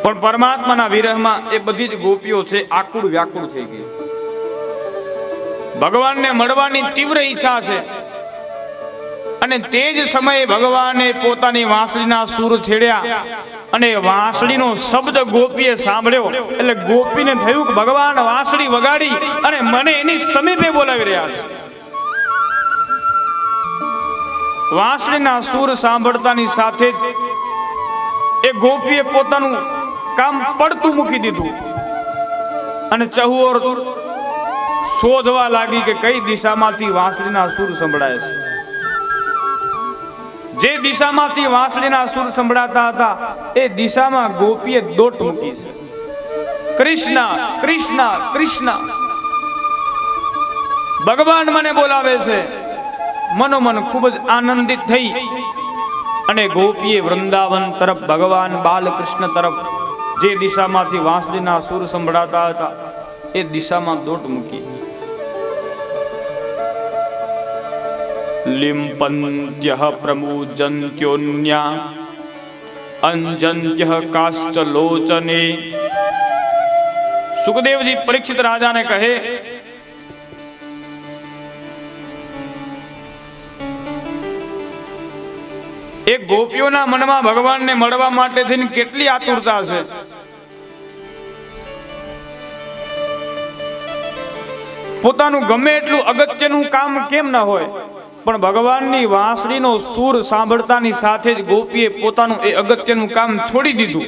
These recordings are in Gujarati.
પણ પરમાત્માના વિરહમાં એ બધી જ ગોપીઓ છે આકુળ વ્યાકુળ થઈ ગઈ. ભગવાનને મળવાની તીવ્ર ઈચ્છા છે અને તે જ સમયે ભગવાને પોતાની વાંસળીના સૂર છેડ્યા અને વાંસળીનો શબ્દ ગોપીએ સાંભળ્યો એટલે ગોપીને થયું કે ભગવાન વાંસળી વગાડી અને મને એની સમીપે બોલાવી રહ્યા છે. વાંસળીના સૂર સાંભળતાની સાથે જ એ ગોપીએ પોતાનું કામ પડતું મૂકી દીધું અને ચહુઓર શોધવા લાગી કે કઈ દિશામાંથી વાંસળીના સૂર સંભળાય છે. જે દિશામાંથી વાંસળીના સૂર સંભળાતા હતા એ દિશામાં ગોપીએ દોટ મૂકી છે. કૃષ્ણ કૃષ્ણ કૃષ્ણ, ભગવાન મને બોલાવે છે. મનોમન ખૂબ જ આનંદિત થઈ અને ગોપીએ વૃંદાવન તરફ, ભગવાન બાલકૃષ્ણ તરફ, જે દિશામાંથી વાંસળીના સૂર સંભળાતા હતા એ દિશામાં દોટ મૂકી. લિંપન્ત્યઃ પ્રમુજન્ત્યોન્યા અંજન્ત્યઃ કાશ્ચ લોચને. સુખદેવજી પરીક્ષિત રાજાને કહે, એક ગોપીઓના મનમાં ભગવાનને મળવા માટે થઈને કેટલી આતુરતા છે. પોતાનું ગમે એટલું અગત્યનું કામ કેમ ન હોય, પણ ભગવાનની વાંસળીનો સૂર સાંભળતાની સાથે જ ગોપીએ પોતાનું એ અગત્યનું કામ છોડી દીધું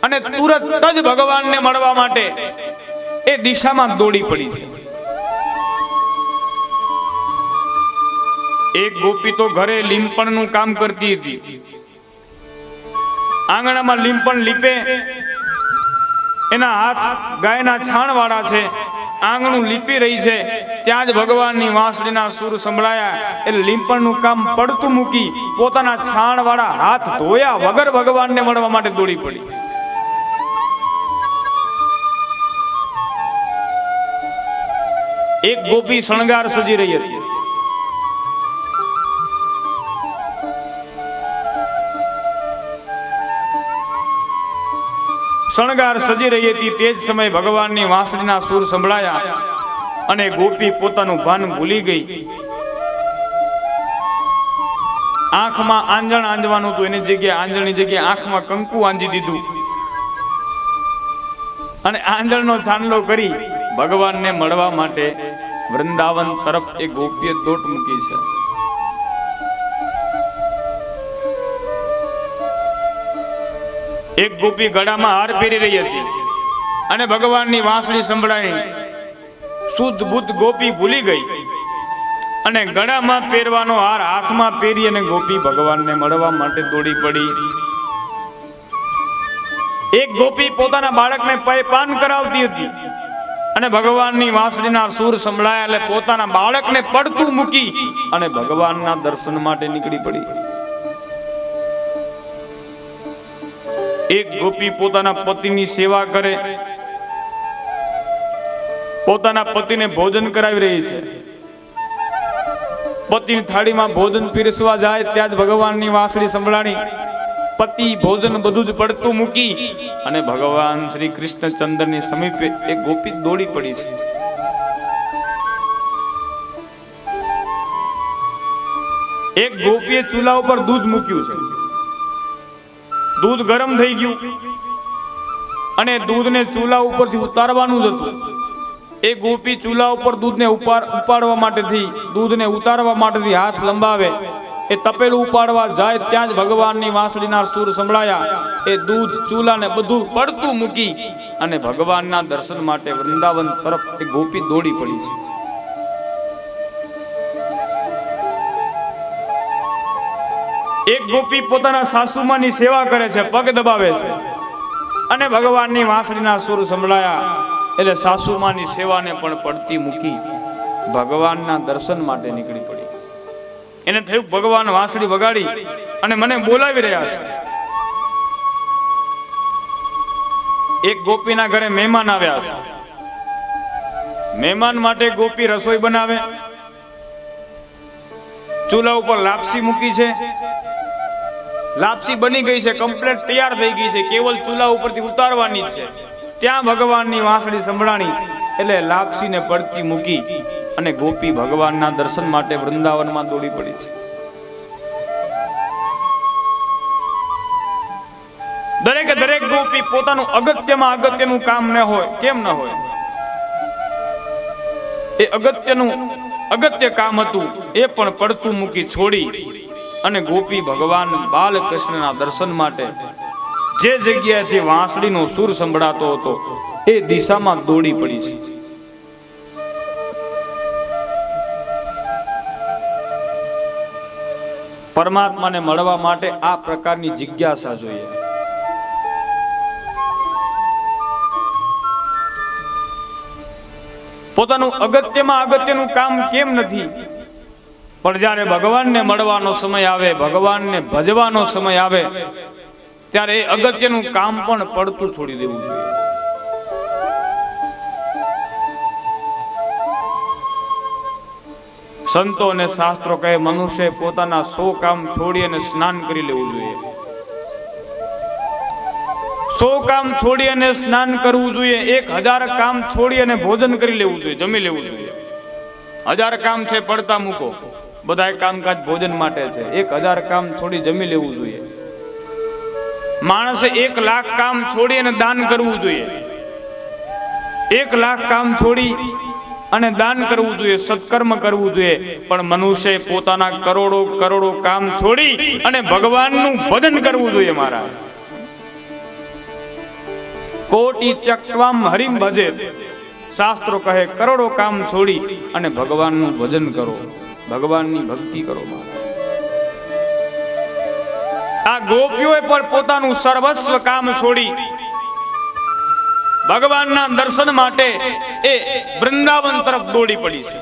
અને તુરત જ ભગવાનને મળવા માટે એ દિશામાં દોડી પડી છે. એક ગોપી તો ઘરે લીંપણનું કામ કરતી હતી. આંગણામાં લીંપણ લીપે, એના હાથ ગાયના છાણ વાળા છે, આંગણું લીપી રહી છે. ત્યાં જ ભગવાનની વાંસળીના સૂર સંભળાયા એટલે લીંપણનું કામ પડતું મૂકી પોતાના છાણ વાળા હાથ ધોયા વગર ભગવાનને મળવા માટે દોડી પડી. એક ગોપી શણગાર સજી રહી હતી. શણગાર સજી રહી હતી તે જ સમયે ભગવાનની વાંસળીના સૂર સંભળાયા અને ગોપી પોતાનું ભાન ભૂલી ગઈ. આંખમાં આંજણ આંજવાનું હતું, એની જગ્યાએ આંજણની જગ્યાએ આંખમાં કંકુ આંજી દીધું અને આંજણનો ચાંદલો કરી ભગવાનને મળવા માટે વૃંદાવન તરફ એ ગોપીએ દોટ મૂકી છે. એક ગોપી ગળામાં હાર પહેરી રહી હતી અને ભગવાનની વાંસળી સંભળાઈ. શુદ્ધ બુદ્ધ ગોપી ભૂલી ગઈ અને ગળામાં પહેરવાનો હાર હાથમાં પહેરી અને ગોપી ભગવાનને મળવા માટે દોડી પડી. એક ગોપી પોતાના બાળકને પાન કરાવતી હતી અને ભગવાનની વાંસળીના સૂર સંભળાયા એટલે પોતાના બાળકને પડતું મૂકી અને ભગવાનના દર્શન માટે નીકળી પડી. એક ગોપી પોતાના પતિની સેવા કરે, પોતાના પતિને ભોજન કરાવી રહી છે. પતિની થાળીમાં ભોજન પીરસવા જાય ત્યાં જ ભગવાનની વાંસળી સંભળાણી. પતિ ભોજન બધું જ પડતું મૂકી અને ભગવાન શ્રી કૃષ્ણચંદ્રની સમીપે એક ગોપી દોડી પડી છે. એક ગોપીએ ચૂલા ઉપર દૂધ મૂક્યું છે, દૂધ ગરમ થઈ ગયું અને દૂધને ચૂલા ઉપરથી ઉતારવાનું જ હતું. એ ગોપી ચૂલા ઉપર દૂધને ઉપાડવા માટેથી દૂધને ઉતારવા માટેથી હાથ લંબાવે, એ તપેલું ઉપાડવા જાય ત્યાં જ ભગવાનની વાંસળીના સૂર સંભળાયા. એ દૂધ ચૂલાને બધું પડતું મૂકી અને ભગવાનના દર્શન માટે વૃંદાવન તરફ એ ગોપી દોડી પડી છે. એક ગોપી પોતાના સાસુમાની સેવા કરે છે, પગ દબાવે છે અને ભગવાનની વાંસળીના સૂર સંભળાયા એટલે સાસુમાની સેવાને પણ પડતી મૂકી ભગવાનના દર્શન માટે નીકળી પડી. એને થયું ભગવાન વાંસળી વગાડી અને મને બોલાવી રહ્યા છે. એક ગોપીના ઘરે મહેમાન આવ્યા છે. મહેમાન માટે ગોપી રસોઈ બનાવે, ચૂલા ઉપર લાપસી મૂકી છે, લાપસી બની ગઈ છે, કમ્પ્લીટ તૈયાર થઈ ગઈ છે, કેવલ ચૂલા ઉપરથી ઉતારવાની જ છે. ત્યાં ભગવાનની વાંસળી સંભળાણી એટલે લાપસીને પડતી મૂકી અને ગોપી ભગવાનના દર્શન માટે વૃંદાવનમાં દોડી પડી છે. દરેકે દરેક ગોપી પોતાનું અગત્યનું કામ ન હોય, કેમ ન હોય, એ અગત્ય કામ હતું એ પણ પડતું મૂકી છોડી અને ગોપી ભગવાન બાલકૃષ્ણના દર્શન માટે જે જગ્યાએથી વાંસળીનો સૂર સંભળાતો હતો એ દિશામાં દોડી પડી છે. પરમાત્માને મળવા માટે આ પ્રકારની જિજ્ઞાસા જોઈએ. પોતાનું અગત્યનું કામ કેમ નથી, પણ જ્યારે ભગવાનને મળવાનો સમય આવે, ભગવાનને ભજવાનો સમય આવે ત્યારે એ અગત્યનું કામ પણ પડતું છોડી દેવું જોઈએ. સંતો અને શાસ્ત્રો કહે મનુષ્ય પોતાના 100 કામ છોડી અને સ્નાન કરી લેવું જોઈએ. 100 કામ છોડી અને સ્નાન કરવું જોઈએ. 1000 કામ છોડી અને ભોજન કરી લેવું જોઈએ, જમી લેવું જોઈએ. 1000 કામ છે પડતા મૂકો, બધા કામકાજ ભોજન માટે છે. 1000 કામ છોડી જમી લેવું જોઈએ. માણસે 1 લાખ કામ છોડી અને દાન કરવું જોઈએ. 1 લાખ કામ છોડી અને દાન કરવું જોઈએ, સત્કર્મ કરવું જોઈએ. પણ મનુષ્ય પોતાના કરોડો કામ છોડી અને ભગવાનનું ભજન કરવું જોઈએ. મહારાજ કોટી ત્યક્ત્વામ હરિમ ભજે, શાસ્ત્રો કહે કરોડો કામ છોડી અને ભગવાનનું ભજન કરો, ભગવાનની ભક્તિ કરો. આ ગોપીઓએ પણ પોતાનું સર્વસ્વ કામ છોડી ભગવાનના દર્શન માટે એ વૃંદાવન તરફ દોડી પડી છે.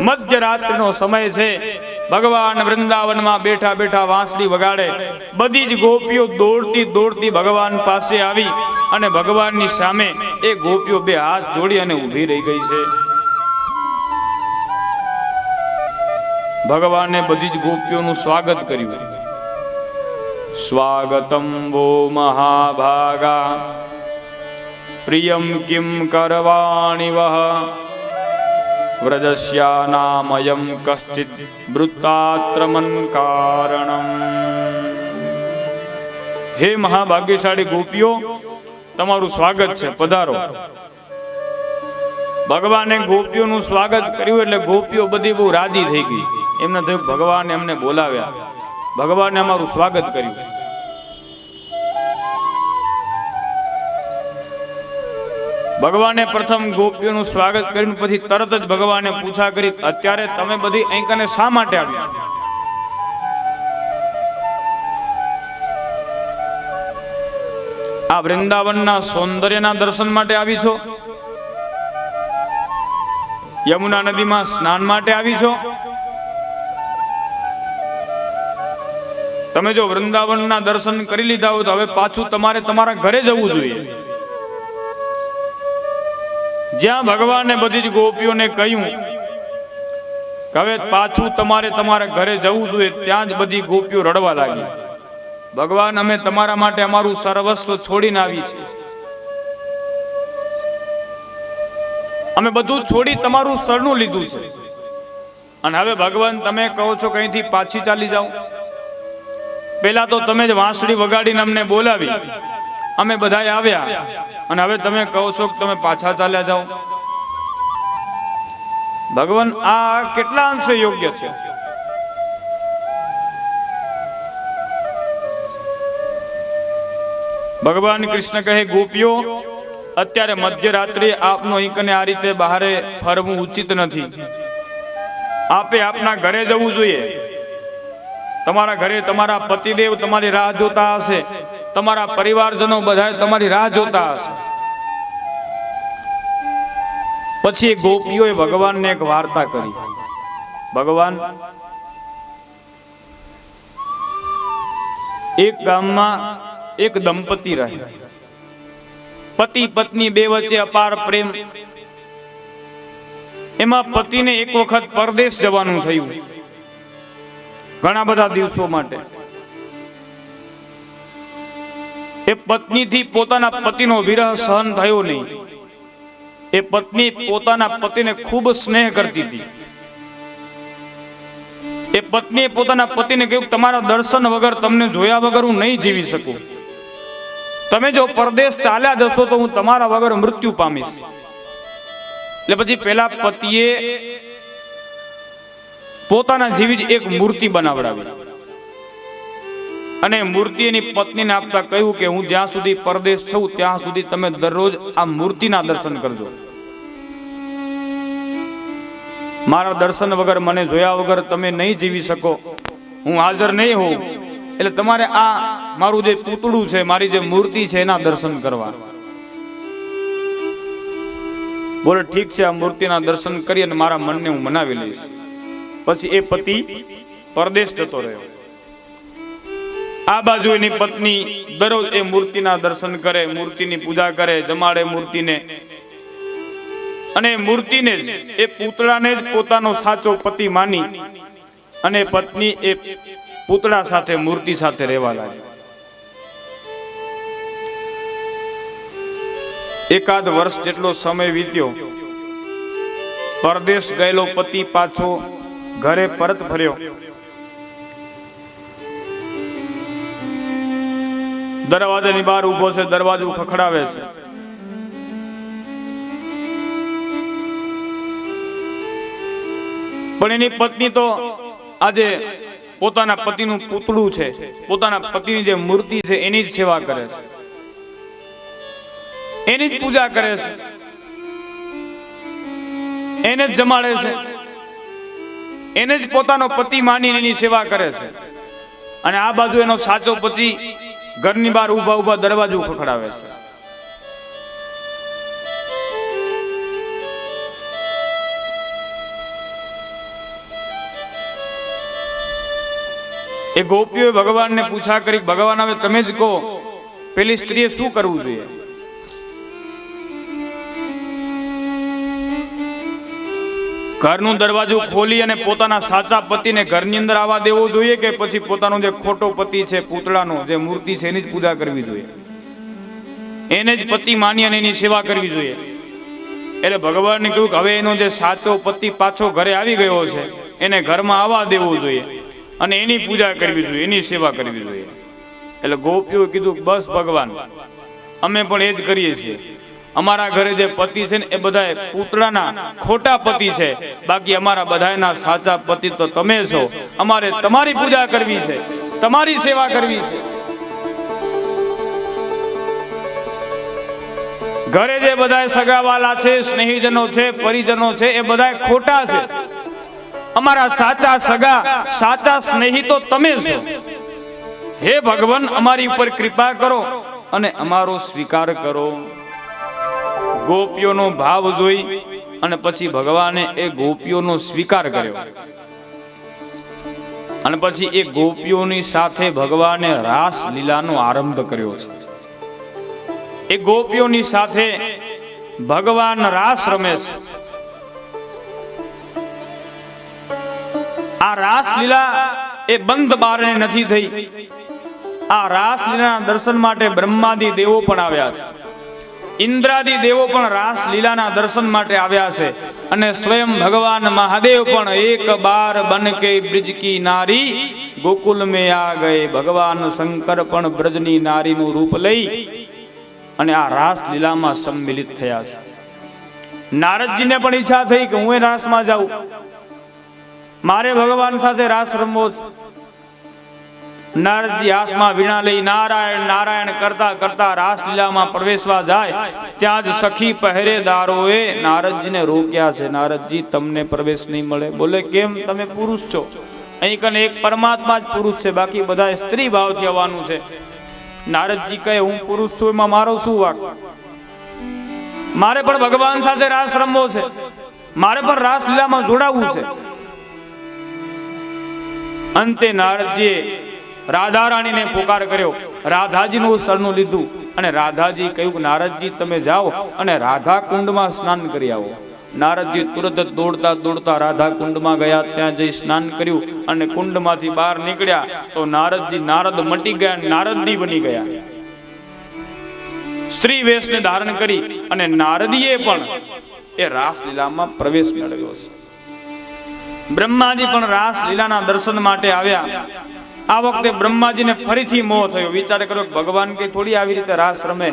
મધ્યરાત્રિનો સમય છે, ભગવાન વૃંદાવનમાં બેઠા બેઠા વાંસળી વગાડે. બધી જ ગોપીઓ દોડતી ભગવાન પાસે આવી અને ભગવાનની સામે એ ગોપીઓ 2 હાથ જોડી અને ઊભી રહી ગઈ છે. ભગવાને બધી જ ગોપીઓનું સ્વાગત કર્યું. સ્વાગતમ વો મહાભાગા પ્રિયમ કિમ કરવાણી વહ વ્રજસ્યાનામયમ કશ્ચિત વૃત્તાત્રમન કારણમ. હે મહાભાગ્યશાળી ગોપીઓ, તમારું સ્વાગત છે, પધારો. ભગવાને ગોપીઓનું સ્વાગત કર્યું એટલે ગોપીઓ બધી બહુ રાજી થઈ ગઈ. એમને થયું ભગવાને અમને બોલાવ્યા, ભગવાને અમારું સ્વાગત કર્યું. ભગવાને પ્રથમ ગોપીઓનું સ્વાગત કર્યું, પછી તરત જ ભગવાને પૂછા કરી, અત્યારે તમે બધી અહીં કને શા માટે આવ્યા? આ વૃંદાવનના સૌંદર્યના દર્શન માટે આવી છો? યમુના નદીમાં સ્નાન માટે આવી છો? તમે જો વૃંદાવનના દર્શન કરી લીધા હોય તો હવે પાછું તમારે તમારા ઘરે જવું જોઈએ. જ્યાં ભગવાને બધી જ ગોપીઓને કહ્યું કે હવે પાછું તમારે તમારા ઘરે જવું જોઈએ, ત્યાં જ બધી ગોપીઓ રડવા લાગી. ભગવાન, અમે તમારા માટે અમારું સર્વસ્વ છોડીને આવી છે. અમે બધું છોડી તમારું શરણું લીધું છે. અને હવે ભગવાન તમે કહો છો કઈથી પાછી ચાલી જાઓ, પેલા તો તમે જ વાંસળી વગાડીને અમને બોલાવી, અમે બધાય આવ્યા, અને હવે તમે કહો છો કે તમે પાછા ચાલ્યા જાઓ. ભગવાન આ કેટલા અંશે યોગ્ય છે? ભગવાન કૃષ્ણ કહે, ગોપીઓ, અત્યારે મધ્યરાત્રિ આપનો અહીં આ રીતે બહારે ફરવું ઉચિત નથી. આપે આપના ઘરે જવું જોઈએ. તમારા ઘરે તમારા પતિદેવ તમારી રાહ જોતા હશે, તમારા પરિવારજનો બધા તમારી રાહ જોતા હશે. પછી ગોપીઓએ ભગવાનને એક વાર્તા કરી. ભગવાન, એક ગામમાં એક દંપતી રહે. પતિ પત્ની બે વચ્ચે અપાર પ્રેમ. એમાં પતિને એક વખત પરદેશ જવાનું થયું, ઘણા બધા દિવસો માટે. એ પત્નીથી પોતાના પતિનો વિરહ સહન થયો નહીં. એ પત્ની પોતાના પતિને ખૂબ સ્નેહ કરતી હતી. એ પત્નીએ પોતાના પતિને કહ્યું, તમારા દર્શન વગર, તમને જોયા વગર હું નહીં જીવી શકું. તમે જો પરદેશ ચાલ્યા જશો તો હું તમારા વગર મૃત્યુ પામીશ. એટલે પછી પેલા પતિએ પોતાના જેવી જ એક મૂર્તિ બનાવડાવી, અને મૂર્તિ એની પત્નીને આપતા કહ્યું કે હું જ્યાં સુધી પરદેશ છું ત્યાં સુધી તમે દરરોજ આ મૂર્તિના દર્શન કરજો. મારા દર્શન વગર, મને જોયા વગર તમે નહીં જીવી શકો, હું હાજર નહીં હોઉં, એટલે તમારે આ મારું જે પૂતળું છે, મારી જે મૂર્તિ છે, એના દર્શન કરવા. બોલે, ઠીક છે, આ મૂર્તિના દર્શન કરી અને મારા મનને હું મનાવી લઈશ. પછી એ પતિ પરદેશ જતો રહ્યો. આ બાજુ એની પત્ની દરરોજ એ મૂર્તિના દર્શન કરે, મૂર્તિની પૂજા કરે, જમાડે મૂર્તિને, અને મૂર્તિને જ, એ પૂતળાને જ પોતાનો સાચો પતિ માની અને પત્ની એ પૂતળા સાથે, મૂર્તિ સાથે રહેવા લાગી. એકાદ વર્ષ જેટલો સમય વીત્યો. પરદેશ ગયેલો પતિ પાછો ઘરે પરત ફર્યો. દરવાજાની બહાર ઉભો છે, દરવાજો ખખડાવે છે. પણ એની પત્ની તો આજે પોતાના પતિનું પૂતળું છે, પોતાના પતિની જે મૂર્તિ છે એની જ સેવા કરે છે, એની જ પૂજા કરે છે, એને જ જમાડે છે, એને જ પોતાનો પતિ માની એની સેવા કરે છે. અને આ બાજુ એનો સાચો પતિ ઘરની બહાર ઉભા ઉભા દરવાજો ખખડાવે છે. એ ગોપીઓએ ભગવાનને પૂછા કરી, ભગવાન હવે તમે જ કહો, પેલી સ્ત્રીએ શું કરવું જોઈએ? ઘરનું દરવાજો ખોલી અને પોતાના સાચા પતિને ઘરની અંદર આવવા દેવો જોઈએ, કે પછી પોતાનો જે ખોટો પતિ છે, પૂતળાનો જે મૂર્તિ છે, એની જ પૂજા કરવી જોઈએ, એને જ પતિ માની અને એની સેવા કરવી જોઈએ? એટલે ભગવાનને કહ્યું કે હવે એનો જે સાચો પતિ પાછો ઘરે આવી ગયો છે, એને ઘરમાં આવવા દેવો જોઈએ અને એની પૂજા કરવી જોઈએ, એની સેવા કરવી જોઈએ. એટલે ગોપીઓએ કીધું, બસ ભગવાન, અમે પણ એ જ કરીએ છીએ. અમારા ઘરે જે પતિ છે ને એ બધા પૂતળાના ખોટા પતિ છે, બાકી અમારા બધાના સાચા પતિ તો તમે છો. અમારે તમારી પૂજા કરવી છે, તમારી સેવા કરવી છે. ઘરે જે બધા સગાવાલા છે, સ્નેહીજનો છે, પરિજનો છે, એ બધા ખોટા છે. અમારા સાચા સગા, સાચા સ્નેહી તો તમે છો. હે ભગવાન, અમારી ઉપર કૃપા કરો અને અમારો સ્વીકાર કરો. ગોપીઓનો ભાવ જોઈ અને પછી ભગવાને એ ગોપીઓનો સ્વીકાર કર્યો. અને પછી એ ગોપીઓની સાથે ભગવાને રાસ લીલાનો આરંભ કર્યો છે. એ ગોપીઓની સાથે ભગવાન રાસ રમે છે. આ રાસ લીલા એ બંધ બારણે નથી થઈ. આ રાસ લીલાના દર્શન માટે બ્રહ્માદિ દેવો પણ આવ્યા છે. ઇન્દ્રાદિ દેવો પણ રાસ લીલાના દર્શન માટે આવ્યા છે અને સ્વયં ભગવાન મહાદેવ પણ એક બાર બન કે બ્રિજ કી નારી ગોકુલ મે આ ગયે. ભગવાન શંકર પણ બ્રજની નારીનું રૂપ લઈ અને આ રાસ લીલામાં સંમિલિત થયા છે. નારદજીને પણ ઈચ્છા થઈ કે હું એ રાસમાં જાઉં, મારે ભગવાન સાથે રાસ રમવો છે. નારદજી હાથમાં વીણા લઈ નારાયણ નારાયણ કરતા કરતા રાસલીલામાં પ્રવેશવા જાય ત્યાં જ સખી પહેરેદારોએ નારદજીને રોક્યા છે. નારદજી તમને પ્રવેશ નહીં મળે. બોલે કેમ? તમે પુરુષ છો. અહીં કને એક પરમાત્મા જ પુરુષ છે, બાકી બધા સ્ત્રી ભાવથી આવવાનું છે. નારદજી કહે હું પુરુષ છું, એમાં મારો શું વાક? મારે પણ ભગવાન સાથે રાસ રમવો છે, મારે પણ રાસલીલામાં જોડાવવું છે. અંતે નારદજીએ રાધા રાણીને પોકાર કર્યો, રાધાજીનું શરણું લીધું અને રાધાજી કહ્યું કે નારદજી તમે જાઓ અને રાધા કુંડમાં સ્નાન કરી આવો. નારદજી તુરત દોડતા દોડતા રાધા કુંડમાં ગયા, ત્યાં જઈ સ્નાન કર્યું અને કુંડમાંથી બહાર નીકળ્યા તો નારદજી નારદ મટી ગયા, નારદજી બની ગયા. સ્ત્રી વેશને ધારણ કરી અને નારદીએ પણ એ રાસલીલામાં પ્રવેશ મેળવ્યો છે. બ્રહ્માજી પણ રાસલીલાના દર્શન માટે આવ્યા. આ વખતે બ્રહ્માજીને ફરીથી મોહ થયો. વિચાર કર્યો કે ભગવાન કે થોડી આવી રીતે રાસ રમે.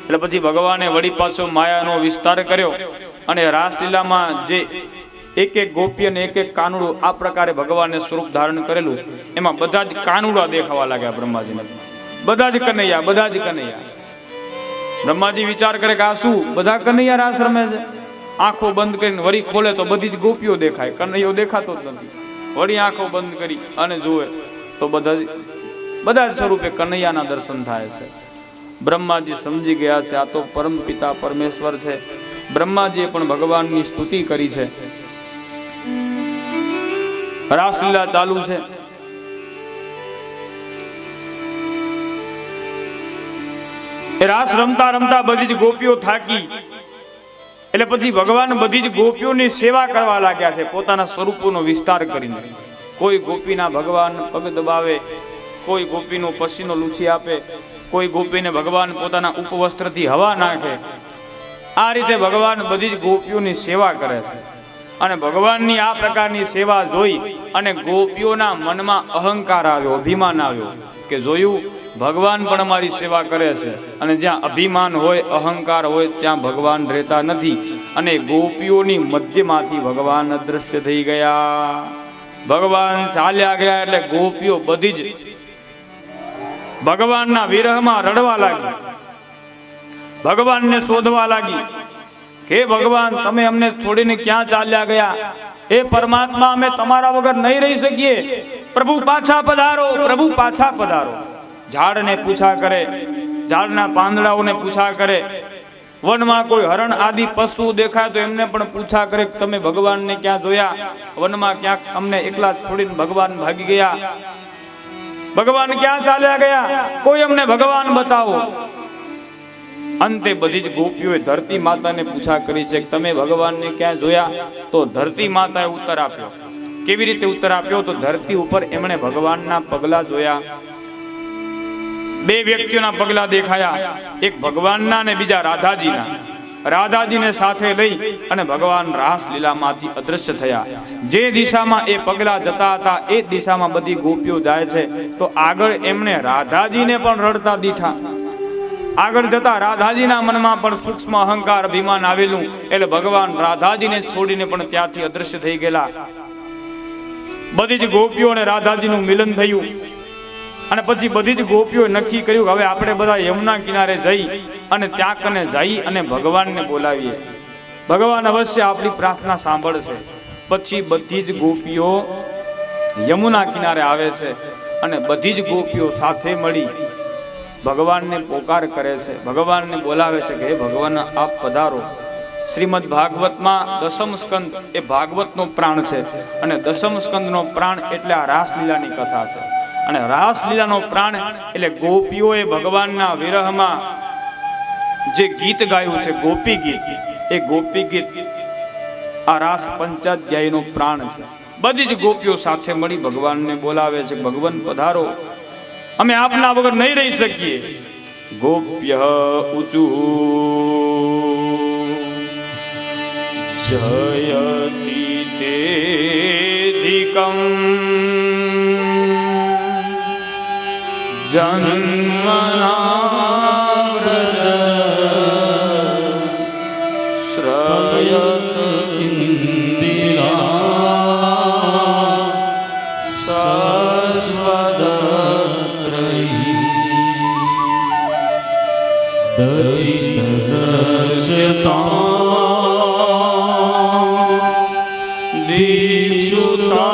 એટલે પછી ભગવાને વળી પાછો માયાનો વિસ્તાર કર્યો અને રાસલીલામાં જે એક એક ગોપી અને એક એક કાનુડું આ પ્રકારે ભગવાને સ્વરૂપ ધારણ કરેલું, એમાં બધા જ કાનુડા દેખાવા લાગ્યા બ્રહ્માજીને. બધા જ કનૈયા, બધા જ કનૈયા. બ્રહ્માજી વિચાર કરે કે આ શું, બધા કનૈયા રાસ રમે છે. આંખો બંધ કરીને વળી ખોલે તો બધી જ ગોપીઓ દેખાય, કનૈયો દેખાતો જ નથી. વળી આંખો બંધ કરી અને જુએ તો બધા જ સ્વરૂપે કનૈયાના દર્શન થાય છે. બ્રહ્માજી સમજી ગયા છે આ તો પરમ પિતા પરમેશ્વર છે. બ્રહ્માજીએ પણ ભગવાનની સ્તુતિ કરી છે. રાસલીલા ચાલુ છે. રાસ રમતા રમતા બધી જ ગોપીઓ થાકી, એટલે પછી ભગવાન બધી જ ગોપીઓની સેવા કરવા લાગ્યા છે પોતાના સ્વરૂપોનો વિસ્તાર કરીને. કોઈ ગોપીના ભગવાન પગ દબાવે, કોઈ ગોપીનો પસીનો લૂછી આપે, કોઈ ગોપીને ભગવાન પોતાના ઉપવસ્ત્રથી હવા નાખે. આ રીતે ભગવાન બધી જ ગોપીઓની સેવા કરે છે. અને ભગવાનની આ પ્રકારની સેવા જોઈ અને ગોપીઓના મનમાં અહંકાર આવ્યો, અભિમાન આવ્યો કે જોયું ભગવાન પણ અમારી સેવા કરે છે. અને જ્યાં અભિમાન હોય, અહંકાર હોય, ત્યાં ભગવાન રહેતા નથી. અને ગોપીઓની મધ્યમાંથી ભગવાન અદૃશ્ય થઈ ગયા. ભગવાન ચાલ્યા ગયા એટલે ગોપીઓ બધી જ ભગવાનના વિરહમાં રડવા લાગી, ભગવાનને શોધવા લાગી કે ભગવાન તમે અમને છોડીને ક્યાં ચાલ્યા ગયા? એ પરમાત્મા અમે તમારા વગર નહીં રહી શકીએ. પ્રભુ પાછા પધારો, પ્રભુ પાછા પધારો. ઝાડને પૂછા કરે, ઝાડના પાંદડાઓને પૂછા કરે. વનમાં કોઈ હરણ આદિ પશુ દેખાય તો એમને પણ પૂછા કરે કે તમે ભગવાનને ક્યાં જોયા? વનમાં ક્યાંક અમને એકલા છોડીને ભગવાન ભાગી ગયા. ભગવાન ક્યાં ચાલ્યા ગયા? કોઈ અમને ભગવાન બતાવો. અંતે બધી જ ગોપીઓએ ધરતી માતાને પૂછા કરી છે કે તમે ભગવાનને ક્યાં જોયા? તો ધરતી માતાએ ઉત્તર આપ્યો. કેવી રીતે ઉત્તર આપ્યો? તો ધરતી ઉપર એમણે ભગવાનના પગલા જોયા. બે વ્યક્તિઓના પગલા દેખાયા, એક ભગવાનના અને બીજા રાધાજીના. રાધાજીને સાથે લઈ અને ભગવાન રાસલીલામાંથી અદૃશ્ય થયા. જે દિશામાં એ પગલા જતા હતા એ દિશામાં બધી ગોપીઓ જાય છે. તો આગળ એમણે રાધાજીને પણ રડતા દીઠા. આગળ જતા રાધાજીના મનમાં પણ સૂક્ષ્મ અહંકાર અભિમાન આવેલું, એટલે ભગવાન રાધાજીને છોડીને પણ ત્યાંથી અદૃશ્ય થઈ ગયેલા. બધી જ ગોપીઓ અને રાધાજીનું મિલન થયું. અને પછી બધી જ ગોપીઓ નક્કી કર્યું કે હવે આપણે બધા યમુના કિનારે જઈ અને ત્યાં કને જઈ અને ભગવાનને બોલાવીએ. ભગવાન અવશ્ય આપણી પ્રાર્થના સાંભળશે. પછી બધી જ ગોપીઓ યમુના કિનારે આવે છે અને બધી જ ગોપીઓ સાથે મળી ભગવાનને પોકાર કરે છે, ભગવાનને બોલાવે છે કે હે ભગવાન આપ પધારો. શ્રીમદ ભાગવતમાં દસમ સ્કંદ એ ભાગવતનો પ્રાણ છે અને દસમ સ્કંદનો પ્રાણ એટલે આ રાસલીલાની કથા છે. અને રાસલીલાનો પ્રાણ એટલે ગોપીઓએ ભગવાનના વિરહમાં જે ગીત ગાયું છે ગોપી ગીત, એ ગોપી ગીત આ રાસ પંચાધ્યાયનો પ્રાણ છે. બધી જ ગોપીઓ સાથે મળી ભગવાનને બોલાવે છે, ભગવાન પધારો, અમે આપના વગર નહીં રહી શકીએ. गोप्यः ऊचुः जयति तेऽधिकम् जन्मना व्रज श्रयत इंदिरा सस्वदत्रयी दचितदर्शता दीक्षुता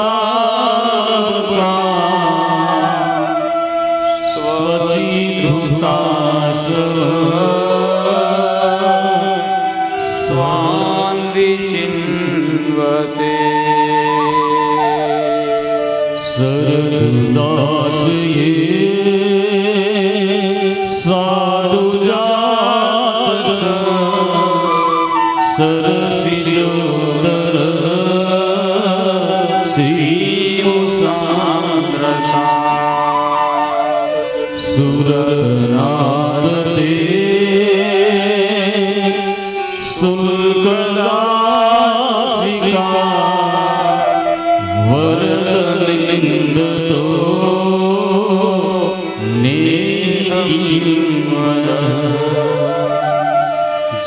स्वान्विचिन्वते सरदास ये साधुजात सरसिलोदर श्रीमुसान्द्रसा सुरनादते शुल्कदासिका वरदलिन्दतो नेहिमद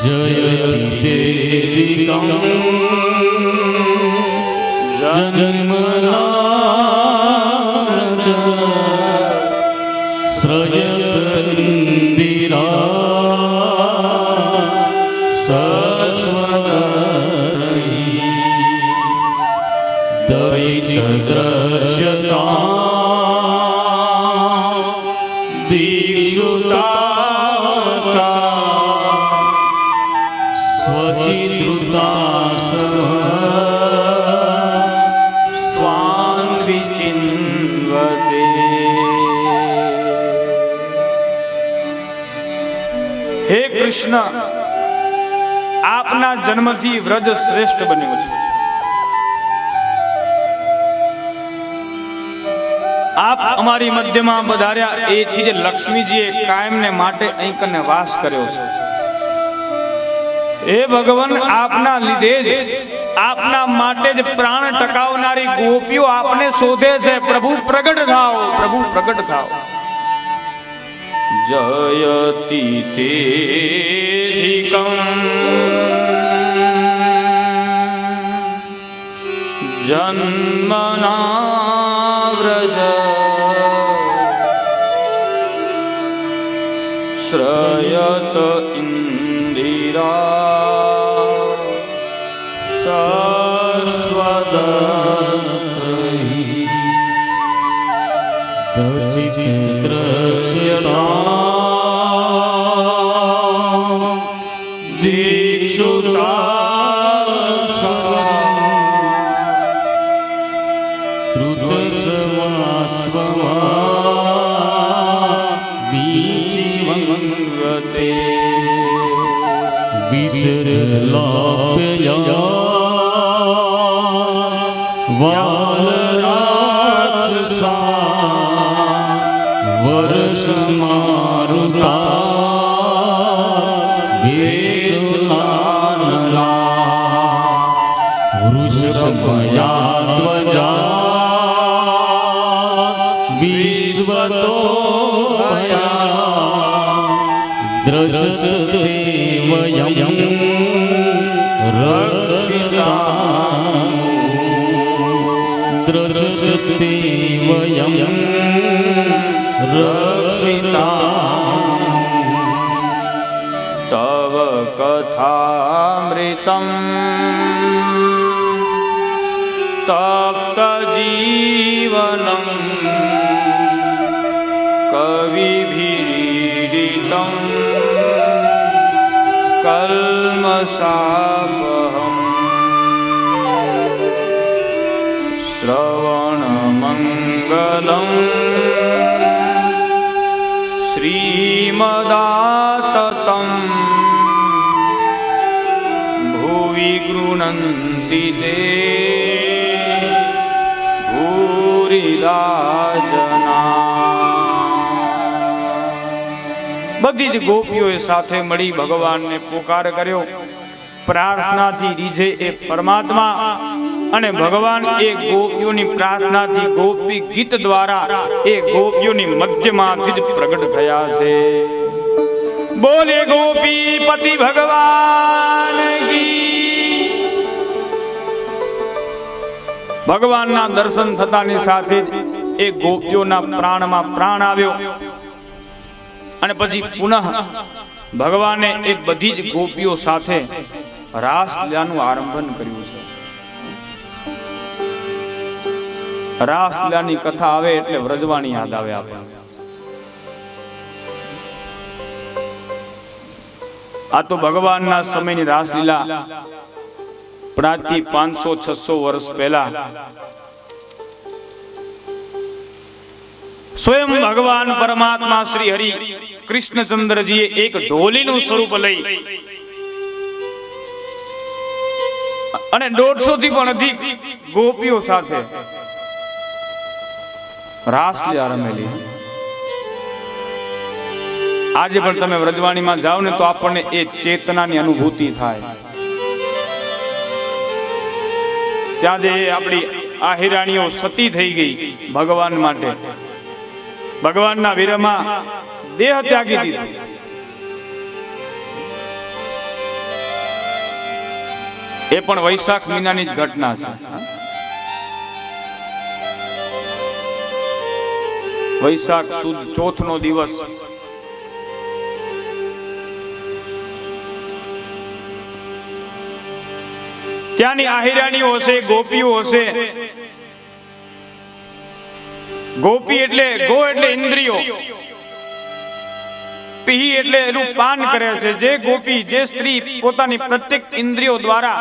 जयति तेऽधिकम् जन्मना श्रयत इंदिरा सस्वदत्रयी दचितदर्शता दीक्षुता स्वचिद्रुता स्वान्विचिन्वते। हे कृष्ण, आपना जन्मथी व्रज श्रेष्ठ बन्यो छे। आप अमारी मध्यमा पधार्या एथी जे लक्ष्मीजीए कायમને માટે અહીં કને વાસ કર્યો છે। हे भगवान, आपना લીધે જ આપના માટે જ પ્રાણ ટકાવનારી ગોપીઓ આપને શોધે છે। પ્રભુ પ્રગટ થાઓ, પ્રભુ પ્રગટ થાઓ। जयति तेऽधिकम् जन्मना व्रज श्रयत इंदिरा सस्वदत्रयी दचितदर्शता दीक्षुता बीचिवंगते विसलाप्या वालराक्षसा वर्षमारुता वेदनानला वृषभया ध्वजा विश्वतोया द्रशते वयं रक्षिता द्रशते वयं रक्षिता तव कथामृतं तप्तजीवनं कविभिरीडितं कल्मषापहम् श्रवणमङ्गलं श्रीमदाततं भुवि गृह्णन्ति ते भूरिदा जना। બધી જ ગોપીઓએ સાથે મળી ભગવાનને પોકાર કર્યો. પ્રાર્થનાથી રીઝે એ પરમાત્મા અને ભગવાન એ ગોપીઓની પ્રાર્થનાથી ગોપી ગીત દ્વારા એ ગોપીઓની મધ્યમાંથી જ પ્રગટ થયા છે. બોલે ગોપીપતિ ભગવાન કી. ભગવાનના દર્શન થતાની સાથે જ એ ગોપીઓના પ્રાણમાં પ્રાણ આવ્યો અને પછી પુનઃ ભગવાને એ બધી જ ગોપીઓ સાથે રાસલીલાનું આરંભન કર્યું છે. રાસલીલાની કથા આવે એટલે વ્રજવાણી યાદ આવે આપણને. આ તો ભગવાનના સમયની રાસલીલા પ્રાચી 500-600 વર્ષ પહેલા સ્વયં ભગવાન પરમાત્મા શ્રી હરિ કૃષ્ણચંદ્રજીએ એક ઢોલીનું સ્વરૂપ લઈ અને 150 થી પણ અધિક ગોપીઓ સાથે રાસલીલા રમેલી. આજે પણ તમે વ્રજવાણીમાં જાઓ ને તો આપણને એ ચેતનાની અનુભૂતિ થાય. ત્યાં જે આપણી આહિરાણીઓ સતી થઈ ગઈ ભગવાન માટે, ભગવાનના વિરહમાં દેહ ત્યાગી દીધો. એ પણ વૈશાખ મહિનાની જ ઘટના છે. વૈશાખ સુદ ચોથનો દિવસ ત્યાંની આહિરાણીઓ હશે, ગોપીઓ હશે. ગોપી એટલે ગો એટલે ઇન્દ્રિયો, પી એટલે એનું પાન કરે છે. જે ગોપી, જે સ્ત્રી પોતાની પ્રત્યેક ઇન્દ્રિયો દ્વારા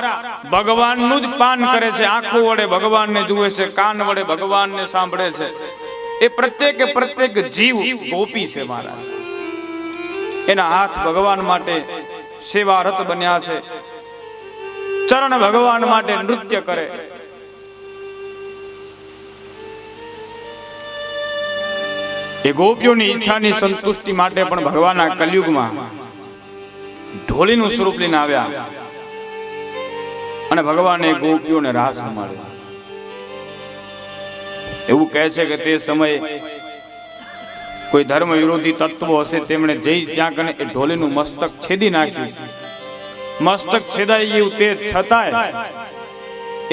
ભગવાનનું જ પાન કરે છે, આંખો વડે ભગવાનને જુએ છે, કાન વડે ભગવાનને સાંભળે છે, એ પ્રત્યેક જીવ ગોપી છે મારા. એના હાથ ભગવાન માટે સેવારત બન્યા છે, ચરણ ભગવાન માટે નૃત્ય કરે. એ ગોપીઓની ઈચ્છાની સંતુષ્ટિ માટે પણ ભગવાનના કલયુગમાં ઢોલીનું સ્વરૂપ લઈને આવ્યા અને ભગવાને ગોપીઓને રાસ રમાડ્યો. એવું કહે છે કે તે સમયે કોઈ ધર્મ વિરોધી તત્વો હશે, તેમણે જઈ ત્યાં કને એ ઢોલીનું મસ્તક છેદી નાખ્યું. મસ્તક છેદાઈ ગયું, તે છતાંય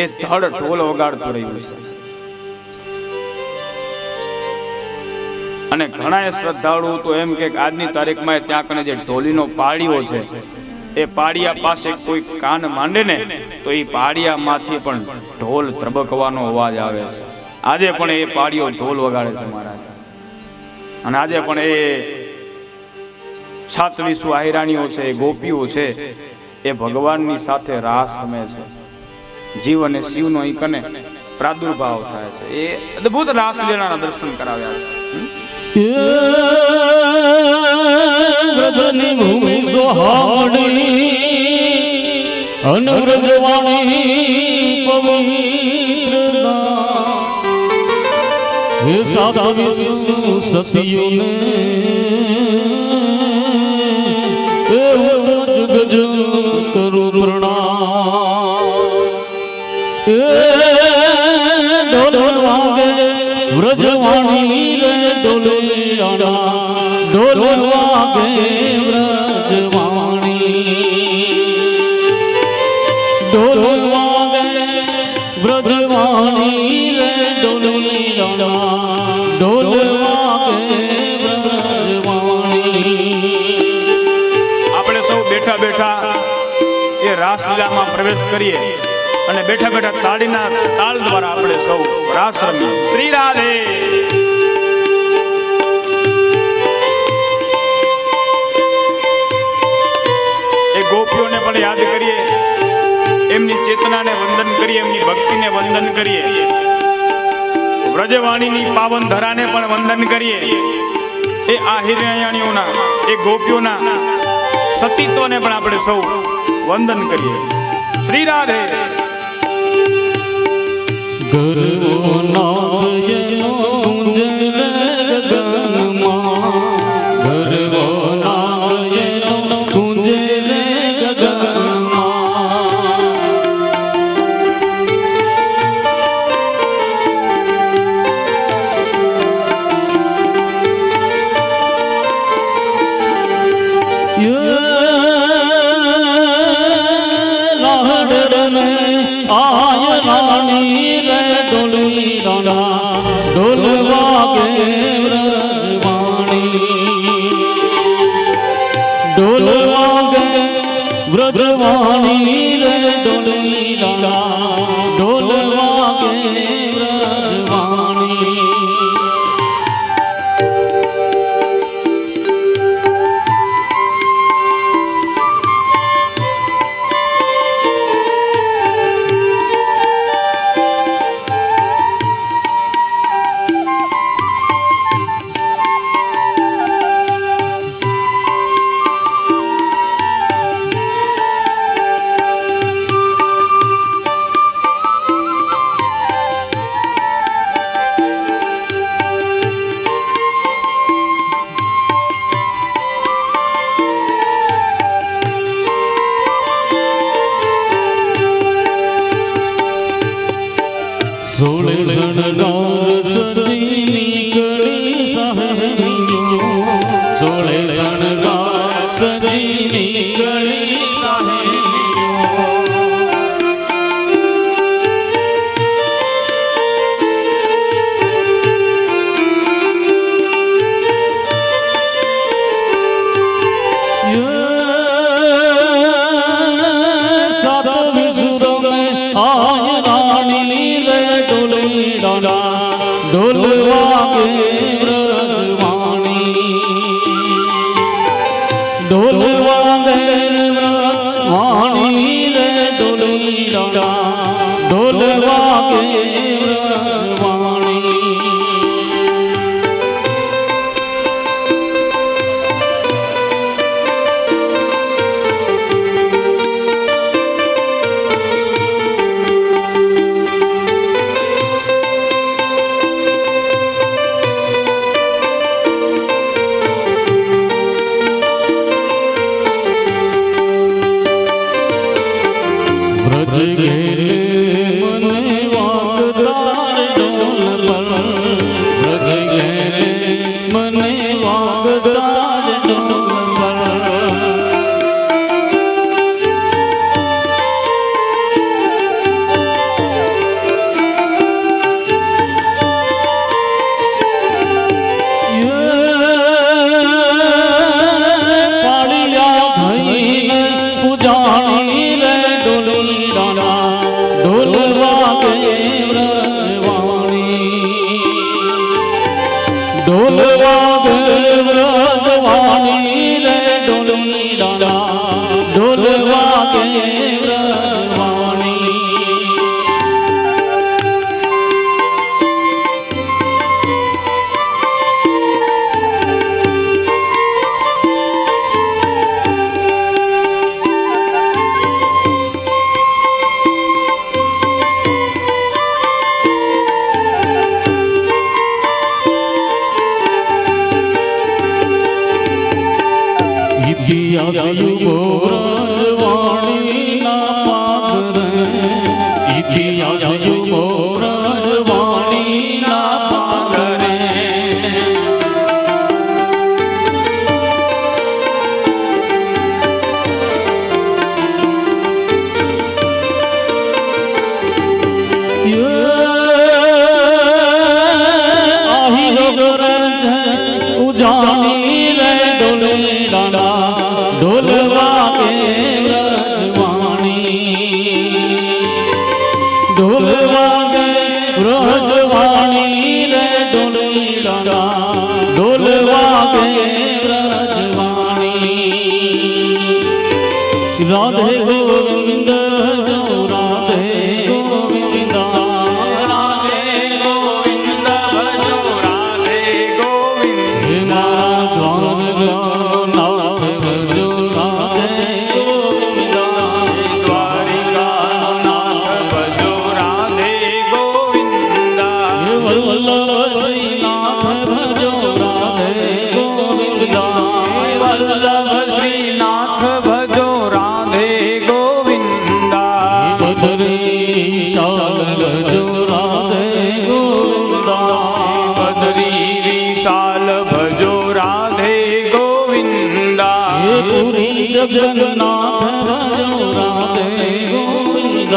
એ ધડ ઢોલ વગાડતું રહ્યું છે. અને ઘણા શ્રદ્ધાળુ તો એમ કે આજની તારીખમાં ત્યાં કને જે ઢોલીનો પાળીઓ છે, એ પાળિયા પાસે કોઈ કાન માંડે ને તો એ પાળિયામાંથી પણ ઢોલ ત્રબકવાનો અવાજ આવે છે. આજે પણ એ પાળીઓ ઢોલ વગાડે છે મહારાજ. અને આજે પણ એ 27 આહિરાણીઓ છે, ગોપીઓ છે, એ ભગવાનની સાથે રાસ રમે છે. જીવ અને શિવનો અહીં કને પ્રાદુર્ભાવ થાય છે. એ અદ્ભુત રાસલીલાના દર્શન કરાવ્યા છે. વ્રજની ભૂમિ સુહાવણી અને વ્રજવાણી પવિત્રતા, હે સાધુ સતીઓને ગજ કરું પ્રણામ. ઢોલ વાગે વ્રજવાણી રે ઢોલિયાણા, ઢોલ વાગે વ્રજવાણી, ઢોલ વાગે વ્રજવાણી રે ઢોલિયાણા, ઢોલ વાગે વ્રજવાણી. આપણે સૌ બેઠા બેઠા એ રાસલીલામાં પ્રવેશ કરીએ અને બેઠા બેઠા તાળીના તાલ દ્વારા આપણે સૌ રાસ રમીએ. શ્રી રાધે. એ ગોપીઓને પણ યાદ કરીએ, એમની ચેતનાને વંદન કરીએ, એમની ભક્તિને વંદન કરીએ, વ્રજવાણીની પાવન ધરાને પણ વંદન કરીએ. એ આહિરાણીઓના, એ ગોપીઓના સતીત્વને પણ આપણે સૌ વંદન કરીએ. શ્રી રાધે. ગરવો નાથયનો ગુંજન ગગનમાં, ગરવો નાથ आय रानी रे डोली राना ढोल वागे व्रजवाणी ढोल वागे व्रजवाणी रे डोली राना ढोल वागे व्रजवाणी सोले शणगार सजीनी गली साहेबियों सोले शणगार सजीनी गली साहेबियों सात विजुरों में आय रानी ढोल वागे व्रजवाणी ढोल वागे व्रजवाणी रे डोली राना ढोल वागे व्रजवाणी ब्रज गेले मने वागदार डोल पर ब्रज गेले मने वागदार डोल पर पाड़िया भई पुजाणी रे डोली राना ढोल वागे व्रजवाणी ढोल वागे व्रजवाणी रे डोली राना ढोल वागे व्रजवाणी इतिहास व्रजवाणी ना पागरे इतिहास व्रजवाणी ना पागरे उजानी रे डोली राना ढोल वागे व्रजवाणी ढोल वागे व्रजवाणी रे डोली राना ढोल वागे व्रजवाणी राधे गोविंद राधे गोविंद राधे गोविंद भजो राधे गोविंद नाथ भजो राधे गोविंद द्वारिका नाथ भजो राधे गोविंद वल्लभ श्रीनाथ भजो राधे गोविंद वल्लभ श्रीनाथ भजो राधे गोविंद बदरी शाल भजो राधे गोविंद बदरी विशाल भजो राधे गोविंद पुरी जगन्नाथ भजो राधे गोविंद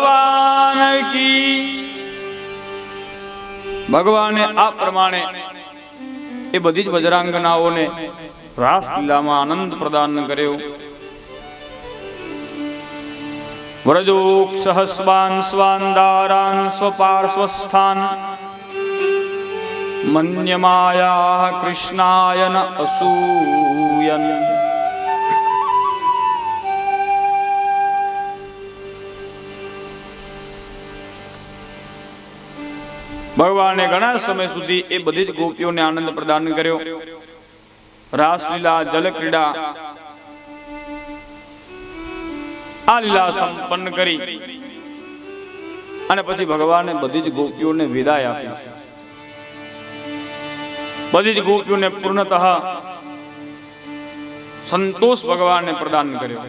ભગવાન કી ભગવાને આ પ્રમાણે એ બધી જ વજરાંગનાઓને રાસલીલામાં આનંદ પ્રદાન કર્યો. વ્રજોક સહસ્વાન સ્વાંદારાન સ્વપાર્શ્વસ્થાન મન્યમાયા કૃષ્ણાય ન અસૂયન. ભગવાને ઘણા સમય સુધી એ બધી જ ગોપીઓને આનંદ પ્રદાન કર્યો. રાસલીલા જલ ક્રીડા આ લીલા સંપન્ન કરી અને પછી ભગવાને બધી જ ગોપીઓને વિદાય આપી. બધી જ ગોપીઓને પૂર્ણતઃ સંતોષ ભગવાને પ્રદાન કર્યો.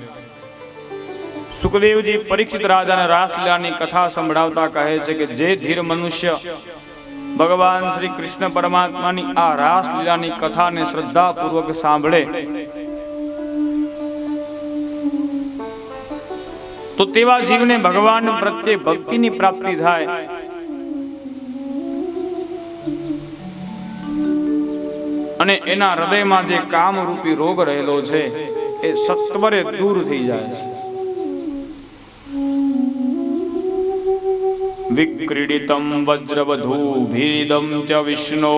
સુખદેવજી પરીક્ષિત રાજાને રાસલીલાની કથા સંભળાવતા કહે છે કે જે ધીર મનુષ્ય ભગવાન શ્રી કૃષ્ણ પરમાત્માની આ રાસલીલાની કથાને શ્રદ્ધાપૂર્વક સાંભળે તો તેવા જીવને ભગવાન પ્રત્યે ભક્તિની પ્રાપ્તિ થાય. અને એના હૃદયમાં જે કામરૂપી રોગ રહેલો છે એ સત્વરે દૂર થઈ જાય છે. વિક્રીડિતમ વજ્રવધૂભિદમ ચ વિષ્ણુ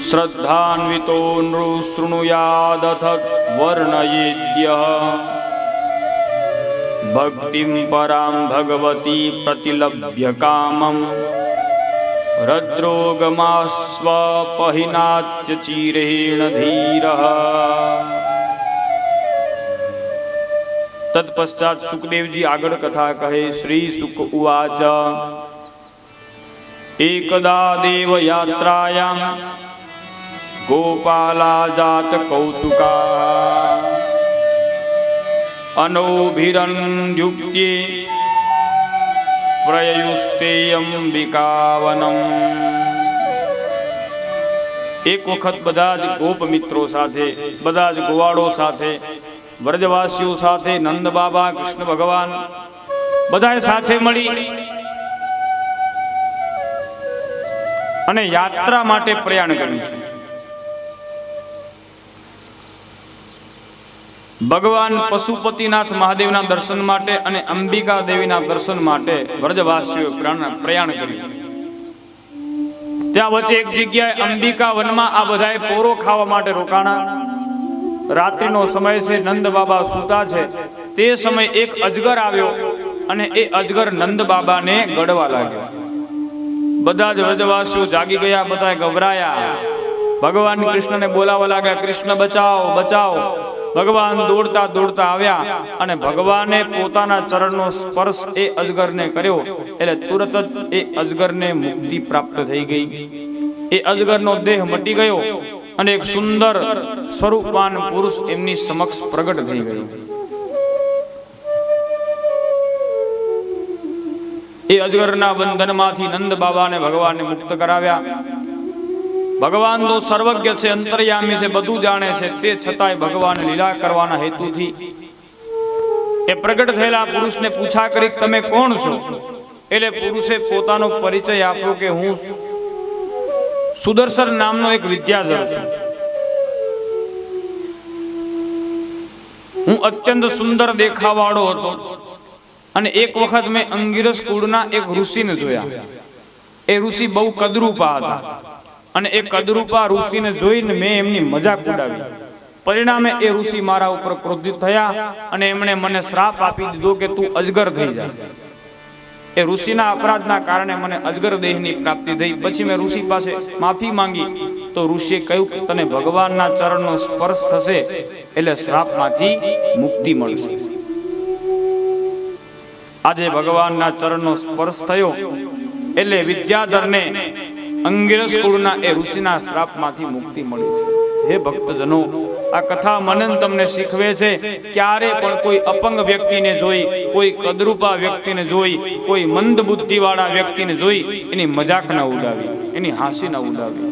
શ્રદ્ધાન્વિતો નૃ શૃણુયાદથ વર્ણયેદ્યઃ ભક્તિમ પરામ ભગવતી પ્રતિલભ્ય કામમ રદ્રોગમાસ્વપહિનાત્ય ચીરેણ ધીરઃ. તત્પશ્ચાત સુખદેવજી આગળ કથા કહે. શ્રી સુક ઉવાચ એકદા દેવ યાત્રાયામ ગોપાલા જાત કૌતુકા અનૌભિરન્યુક્ત્યે પ્રયયુસ્તે અંબિકાવનમ. એક વખત બધા જ ગોપ મિત્રો સાથે, બધા જ ગોવાળો સાથે, વ્રજવાસીઓ સાથે, નંદ બાબા, કૃષ્ણ ભગવાન બધા સાથે મળી અને યાત્રા માટે પ્રયાણ કર્યું છે. ભગવાન પશુપતિનાથ મહાદેવના દર્શન માટે અને અંબિકા દેવીના દર્શન માટે વ્રજવાસીઓ પ્રયાણ કર્યું. ત્યાં વચ્ચે એક જગ્યાએ અંબિકા વનમાં આ બધાએ પોરો ખાવા માટે રોકાણા. રાત્રિનો સમય છે, નંદ બાબા સૂતા છે. તે સમય એક અજગર આવ્યો અને એ અજગર નંદ બાબાને ગળવા લાગ્યો. બધા જ વ્રજવાસીઓ જાગી ગયા, બધા ગભરાયા. ભગવાન કૃષ્ણને બોલાવવા લાગ્યા, કૃષ્ણ બચાવો બચાવો. ભગવાન દોડતા દોડતા આવ્યા અને ભગવાને પોતાના ચરણનો સ્પર્શ એ અજગરને કર્યો એટલે તુરત જ એ અજગરને મુક્તિ પ્રાપ્ત થઈ ગઈ. એ અજગરનો દેહ મટી ગયો અને એક સુંદર સ્વરૂપવાન પુરુષ એમની સમક્ષ પ્રગટ થઈ ગયો. એ અજગરના બંધનમાંથી નંદ બાબાને ભગવાને મુક્ત કરાવ્યા. ભગવાન તો સર્વજ્ઞ છે, અંતર્યામી છે, બધું જાણે છે. તે છતાંય ભગવાન લીલા કરવાના હેતુથી એ પ્રગટ થયેલા પુરુષને પૂછા કરી, તમે કોણ છો? એટલે પુરુષે પોતાનો પરિચય આપ્યો કે હું સુદર્શન નામનો એક વિદ્યાધર છું. હું અત્યંત સુંદર દેખાવાળો હતો અને એક વખત મેં અંગિરસ કુળના એક ઋષિને જોયા. એ ઋષિ બહુ કદરૂપા હતા અને એ કદરૂપા ઋષિને જોઈને મેં એમની મજાક ઉડાવી. પરિણામે એ ઋષિ મારા ઉપર ક્રોધિત થયા અને એમણે મને શ્રાપ આપી દીધો કે તું અજગર થઈ જા. એ ઋષિના અપરાધના કારણે મને અજગર દેહની પ્રાપ્તિ થઈ. પછી મેં ઋષિ પાસે માફી માંગી તો ઋષિએ કહ્યું કે તને ભગવાનના ચરણનો સ્પર્શ થશે એટલે શ્રાપમાંથી મુક્તિ મળશે. આજે ભગવાનના ચરણનો સ્પર્શ થયો એટલે વિદ્યાધરને અંગિરસ કુળના એ ઋષિના શ્રાપમાંથી મુક્તિ મળી છે. હે ભક્તજનો, આ કથા મનન તમને શીખવે છે ક્યારે પણ કોઈ અપંગ વ્યક્તિને જોઈ, કોઈ કદરૂપા વ્યક્તિને જોઈ, કોઈ મંદ બુદ્ધિવાળા વ્યક્તિને જોઈ એની મજાક ન ઉડાવી, એની હાંસી ન ઉડાવી.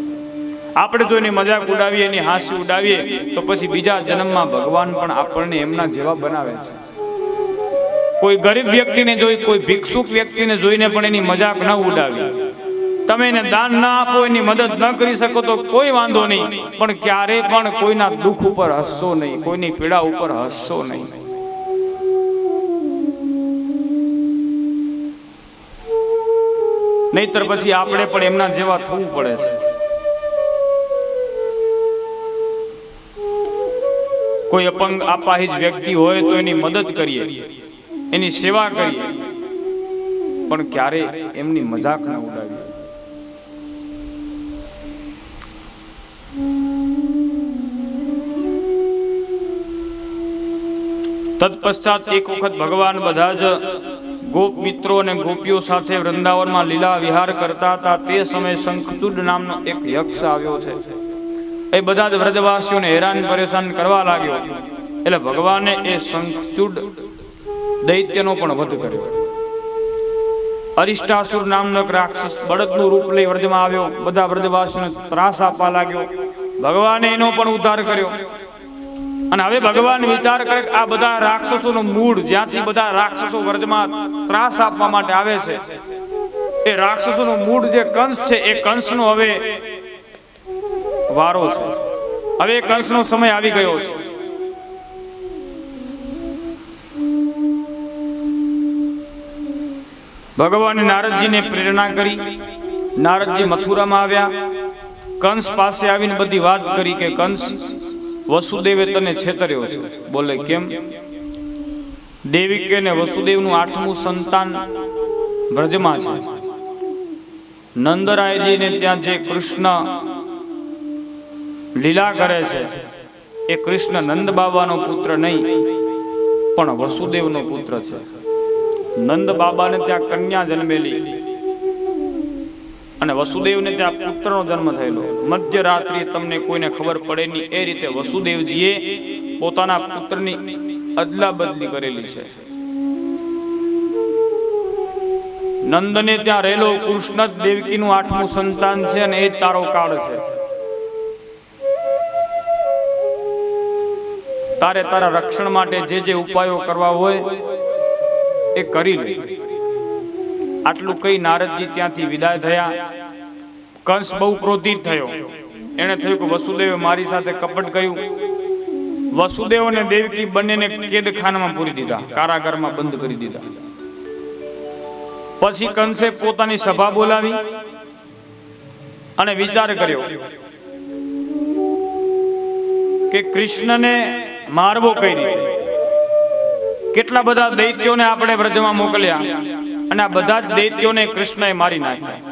આપણે જો એની મજાક ઉડાવીએ, એની હાંસી ઉડાવીએ તો પછી બીજા જન્મમાં ભગવાન પણ આપણને એમના જેવા બનાવે છે. કોઈ ગરીબ વ્યક્તિને જોઈ, કોઈ ભિક્ષુક વ્યક્તિને જોઈને પણ એની મજાક ન ઉડાવી. તમે એને દાન ના આપો, એની મદદ ન કરી શકો તો કોઈ વાંધો નહીં, પણ ક્યારે પણ કોઈના દુઃખ ઉપર હસશો નહીં, કોઈની પીડા ઉપર હસશો નહીં. નહીતર પછી આપણે પણ એમના જેવા થવું પડે છે. કોઈ અપંગ અપાહિજ વ્યક્તિ હોય તો એની મદદ કરીએ, એની સેવા કરીએ, પણ ક્યારે એમની મજાક ન ઉડાવીએ. તત્પશ્ચાત એક વખત ભગવાન બધા જ ગોપ મિત્રો અને ગોપીઓ સાથે વૃંદાવનમાં લીલા વિહાર કરતા હતા. તે સમયે શંખચૂડ નામનો એક યક્ષ આવ્યો છે. એ બધા જ વ્રજવાસીઓને હેરાન પરેશાન કરવા લાગ્યો. એટલે ભગવાને એ શંખચૂડ દૈત્યનો પણ વધ કર્યો. અરિષ્ટાસુર નામનો એક રાક્ષસ બળદનું રૂપ લઈ વ્રજમાં આવ્યો. બધા વ્રજવાસીઓને ત્રાસ આપવા લાગ્યો. ભગવાને એનો પણ ઉદ્ધાર કર્યો. અને હવે ભગવાન વિચાર કરે કે આ બધા રાક્ષસોનું મૂળ, જ્યાંથી બધા રાક્ષસો વ્રજમાં ત્રાસ આપવા માટે આવે છે, એ રાક્ષસોનું મૂળ જે કંસ છે, એ કંસનો હવે વારો છે. હવે કંસનો સમય આવી ગયો છે. ભગવાને નારદજીને પ્રેરણા કરી. નારદજી મથુરામાં આવ્યા. કંસ પાસે આવીને બધી વાત કરી કે કંસ, વસુદેવે તને છેતર્યો છે. બોલે કેમ? દેવિકે ને વસુદેવનું 8મું સંતાન વ્રજમાં છે. નંદરાયજીને ત્યાં જે કૃષ્ણ લીલા કરે છે, એ કૃષ્ણ નંદ બાબાનો પુત્ર નહીં, પણ વસુદેવનો પુત્ર છે. નંદ બાબાને ત્યાં કન્યા જન્મેલી અને વસુદેવને ત્યાં પુત્રનો જન્મ થયેલો. મધ્યરાત્રિએ તમને કોઈને ખબર પડે નહીં એ રીતે વસુદેવજીએ પોતાના પુત્રની અદલા બદલી કરેલી છે. નંદને ત્યાં રહેલો કૃષ્ણ જ દેવકીનું 8મું સંતાન છે અને એ જ તારો કાળ છે. તારે તારા રક્ષણ માટે જે જે ઉપાયો કરવા હોય એ કરી લે. આટલું કહી નારદજી ત્યાંથી વિદાય થયા. કંસ બહુ ક્રોધિત થયો. એને થયું કે વસુદેવે મારી સાથે કપટ કર્યું. વસુદેવ અને દેવકી બંનેને કેદખાનામાં પૂરી દીધા, કારાગારમાં બંધ કરી દીધા. પછી કંસે પોતાની સભા બોલાવી અને વિચાર કર્યો કે કૃષ્ણને મારવો કઈ રીતે. કેટલા બધા દૈત્યોને આપણે વ્રજમાં મોકલ્યા અને આ બધા જ દૈત્યોને કૃષ્ણએ મારી નાખ્યા.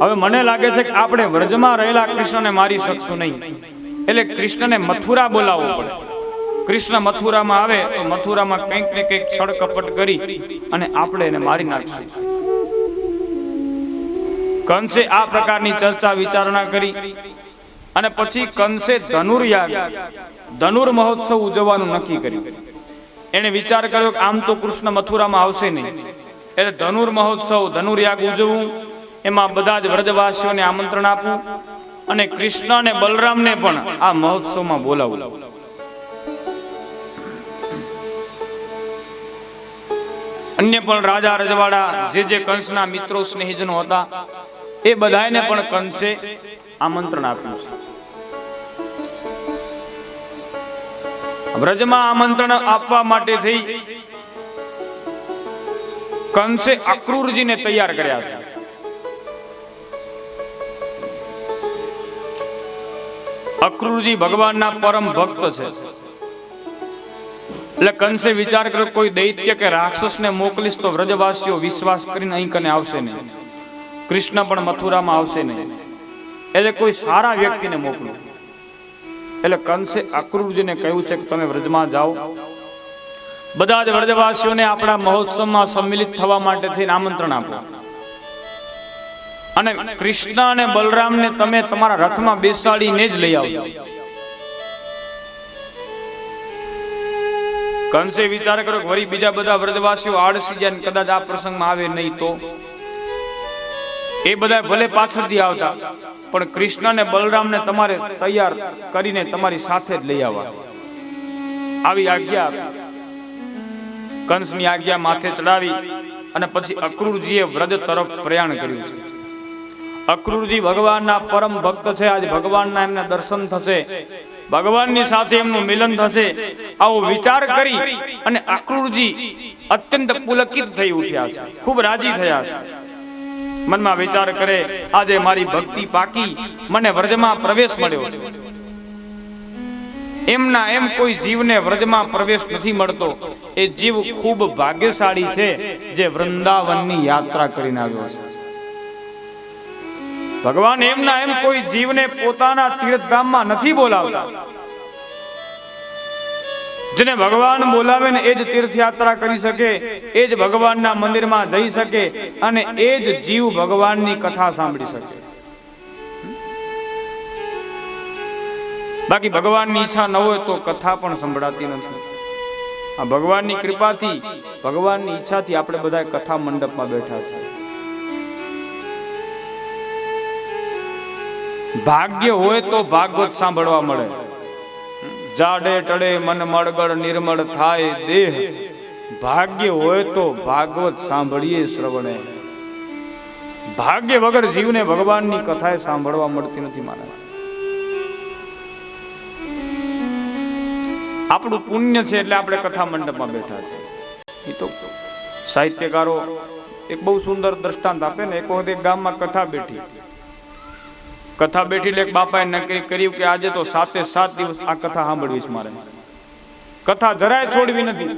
હવે મને લાગે છે કે આપણે વ્રજમાં રહેલા કૃષ્ણને મારી શકશું નહીં, એટલે કૃષ્ણને મથુરા બોલાવવો પડે. કૃષ્ણ મથુરામાં આવે તો મથુરામાં કંઈક ને કંઈક છળ કપટ કરી અને આપણે એને મારી નાખશું. કંસે આ પ્રકારની ચર્ચા વિચારણા કરી અને પછી કંસે ધનુર મહોત્સવ ઉજવવાનું નક્કી કર્યું. એને વિચાર કર્યો કે આમ તો કૃષ્ણ મથુરામાં આવશે નહીં, એટલે ધનુર મહોત્સવ, ધનુર્યાગ ઉજવવું, એમાં બધા જ વ્રજવાસીઓને આમંત્રણ આપવું અને કૃષ્ણ અને બલરામને પણ આ મહોત્સવમાં બોલાવવું. અન્ય પણ રાજા રજવાડા જે કંસના મિત્રો સ્નેહીજનો હતા એ બધાને પણ કંસે આમંત્રણ આપ્યું. વ્રજમાં આમંત્રણ આપવા માટે થઈ કંસે અક્રૂરજીને તૈયાર કર્યા છે. અક્રૂરજી ભગવાનના પરમ ભક્ત છે. એટલે કંસે વિચાર કર્યો કોઈ દૈત્ય કે રાક્ષસને મોકલીશ તો વ્રજવાસીઓ વિશ્વાસ કરીને અહીં કને આવશે નહીં, કૃષ્ણ પણ મથુરામાં આવશે નહીં, એટલે કોઈ સારા વ્યક્તિને મોકલો. એટલે કંસે અક્રૂરજીને કહ્યું છે કે તમે વ્રજમાં જાઓ, બધા જ વ્રજવાસીઓને આપણા મહોત્સવમાં સંમિલિત થવા માટે થઈને આમંત્રણ આપો અને કૃષ્ણ અને બલરામને તમે તમારા રથમાં બેસાડીને જ લઈ આવજો. કંસે વિચાર કર્યો કે વળી બીજા બધા વ્રજવાસીઓ આળસી જાય ને કદાચ આ પ્રસંગમાં આવે નહીં તો એ બધા ભલે પાછળથી આવતા, પણ કૃષ્ણ અને બલરામને તમારે તૈયાર કરીને તમારી સાથે જ લઈ આવવા. આવી આજ્ઞા કંસની આજ્ઞા માથે ચડાવી અને પછી અક્રૂરજીએ વ્રજ તરફ પ્રયાણ કર્યું છે. અક્રૂરજી ભગવાનના પરમ ભક્ત છે. આજ ભગવાનના એમને દર્શન થશે, ભગવાનની સાથે એમનું મિલન થશે, આવો વિચાર કરી અને અક્રૂરજી અત્યંત પુલકિત થઈ ઉઠ્યા છે, ખૂબ રાજી થયા છે. મનમાં વિચાર કરે, આજે મારી ભક્તિ પાકી, મને વ્રજમાં પ્રવેશ મળ્યો છે. એમના એમ કોઈ જીવને વ્રજમાં પ્રવેશ નથી મળતો. એ જીવ ખૂબ ભાગ્યશાળી છે જે વૃંદાવનની યાત્રા કરીને આવ્યો છે. ભગવાન એમના એમ કોઈ જીવને પોતાના તીર્થધામમાં નથી બોલાવતા. જેને ભગવાન બોલાવે ને એ જ તીર્થયાત્રા કરી શકે, એ જ ભગવાનના મંદિરમાં જઈ શકે અને એ જ જીવ ભગવાનની કથા સાંભળી શકે. બાકી ભગવાનની ઈચ્છા ન હોય તો કથા પણ સંભળાતી નથી. આ ભગવાનની કૃપાથી, ભગવાનની ઈચ્છાથી આપણે બધા કથા મંડપમાં બેઠા છે. ભાગ્ય હોય તો ભાગવત સાંભળવા મળે. જાડે ટડે મન મળગળ નિર્મળ થાય દેહ. ભાગ્ય હોય તો ભાગવત સાંભળીએ શ્રવણે. ભાગ્ય વગર જીવને ભગવાનની કથા સાંભળવા મળતી નથી. મારા આપણું પુણ્ય છે એટલે આપણે કથા મંડપમાં બેઠા છે. એ તો સાહિત્યકારો એક બહુ સુંદર દ્રષ્ટાંત આપે ને. એક વખત એક ગામમાં કથા બેઠી એટલે એક બાપાએ નક્કી કર્યું કે આજે તો 7 દિવસ આ કથા સાંભળવી છે મારે. કથા જરાય છોડવી નથી.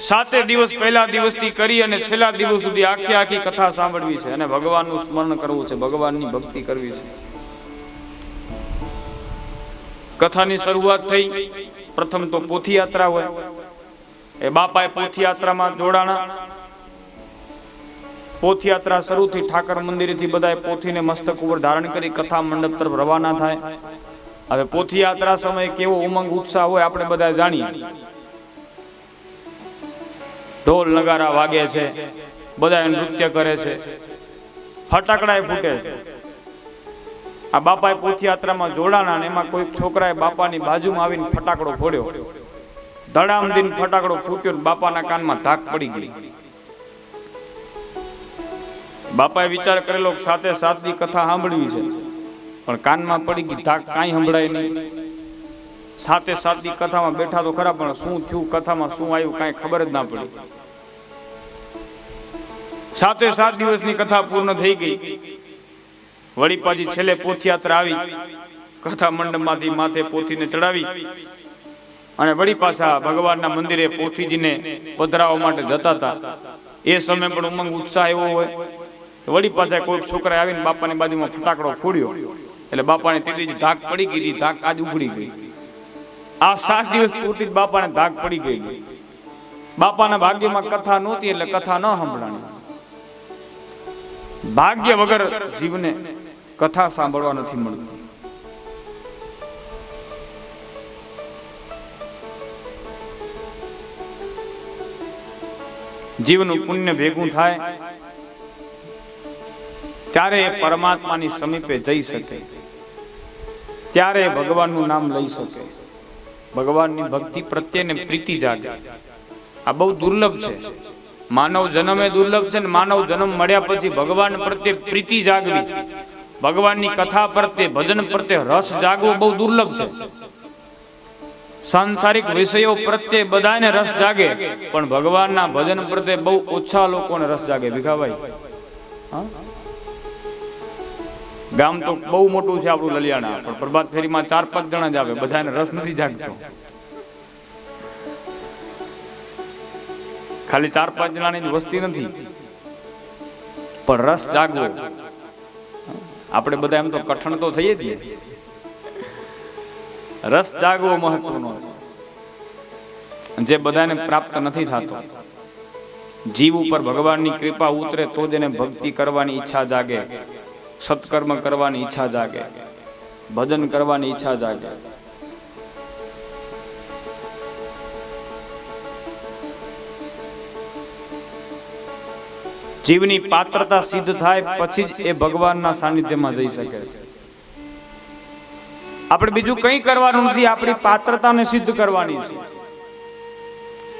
7 દિવસ પહેલા દિવસથી કરી અને છેલ્લા દિવસ સુધી આખી કથા સાંભળવી છે અને ભગવાનનું સ્મરણ કરવું છે, ભગવાનની ભક્તિ કરવી છે. કથાની શરૂઆત થઈ. પ્રથમ તો પોથી યાત્રા હોય. એ બાપાએ પોથી યાત્રામાં જોડાણા. પોથી યાત્રા શરૂ થઈ. ઠાકર મંદિરેથી બધાએ પોથીને મસ્તક ઉપર ધારણ કરી કથા મંડપ તરફ રવાના થાય. હવે પોથી યાત્રા સમયે કેવો ઉમંગ ઉત્સાહ હોય આપણે બધા જાણીએ. ઢોલ નગારા વાગે છે, બધા નૃત્ય કરે છે, ફટાકડા ફૂટે છે. આ બાપાએ પોથી યાત્રામાં જોડાણા અને એમાં કોઈ છોકરાએ બાપાની બાજુમાં આવીને ફટાકડો ફોડ્યો. ધડામ દિન ફટાકડો ફૂટ્યો, બાપાના કાનમાં ધાક પડી ગઈ. બાપાએ વિચાર કરેલો 7 દી કથા સાંભળવી છે પણ કાનમાં પડી ગઈ, ધાક કાંઈ સંભળાય નહીં. 7 દી કથામાં બેઠા તો ખરા પણ શું થયું, કથામાં શું આવ્યું કાંઈ ખબર જ ના પડી. 7 દિવસની કથા પૂર્ણ થઈ ગઈ. વળી પાછી છેલ્લે પોથી યાત્રા આવી. કથા મંડપમાંથી માથે પોથીને ચડાવી અને વળી પાછા ભગવાનના મંદિરે પોથીજીને પધરાવવા માટે જતા હતા. એ સમય પણ ઉમંગ ઉત્સાહ એવો હોય. વળી પાછા કોઈ છોકરા આવીને બાપાની બાજુમાં ફટાકડો ફોડ્યો એટલે બાપાને ત્રીજી ધાક પડી ગઈ. ધાક આજ ઉઘડી ગઈ. આ 7 દિવસ પૂરતી બાપાને ધાક પડી ગઈ. બાપાના ભાગ્યમાં કથા નહોતી એટલે કથા ન સાંભળવાની. ભાગ્ય વગર જીવને કથા સાંભળવા નથી મળતી. જીવનું પુણ્ય ભેગું થાય ત્યારે એ પરમાત્માની સમીપે જઈ શકે, ત્યારે ભગવાનનું નામ લઈ શકે, ભગવાનની ભક્તિ પ્રત્યેને પ્રીતિ જાગે. આ બહુ દુર્લભ છે. માનવ જન્મ એ દુર્લભ છે ને માનવ જન્મ મળ્યા પછી ભગવાન પ્રત્યે પ્રીતિ જાગવી, ભગવાનની કથા પ્રત્યે, ભજન પ્રત્યે રસ જાગવો બહુ દુર્લભ છે. સાંસારિક વિષયો પ્રત્યે બધાને રસ જાગે પણ ભગવાનના ભજન પ્રત્યે બહુ ઓછા લોકોને રસ જાગે. ભીખાભાઈ, ગામ તો બહુ મોટું છે આપણું લલિયાણા, પણ પ્રભાત ફેરીમાં 4-5 જણા જ આવે, બધાને રસ નથી જાગતો. ખાલી 4-5 જણાની જ વસ્તી નથી પણ રસ જાગવો. આપણે બધા એમ તો કઠણ તો થઈએ જ. રસ જાગવો મહત્વનો છે, જે બધાને પ્રાપ્ત નથી થતો. જીવ ઉપર ભગવાનની કૃપા ઉતરે તો જ એને ભક્તિ કરવાની ઈચ્છા જાગે, સત્કર્મ કરવાની ઈચ્છા જાગે, ભજન કરવાની ઈચ્છા જાગે. જીવની પાત્રતા સિદ્ધ થાય પછી જ એ ભગવાનના સાનિધ્યમાં જઈ શકે. આપણે બીજું કંઈ કરવાનું નથી, આપણી પાત્રતાને સિદ્ધ કરવાની છે.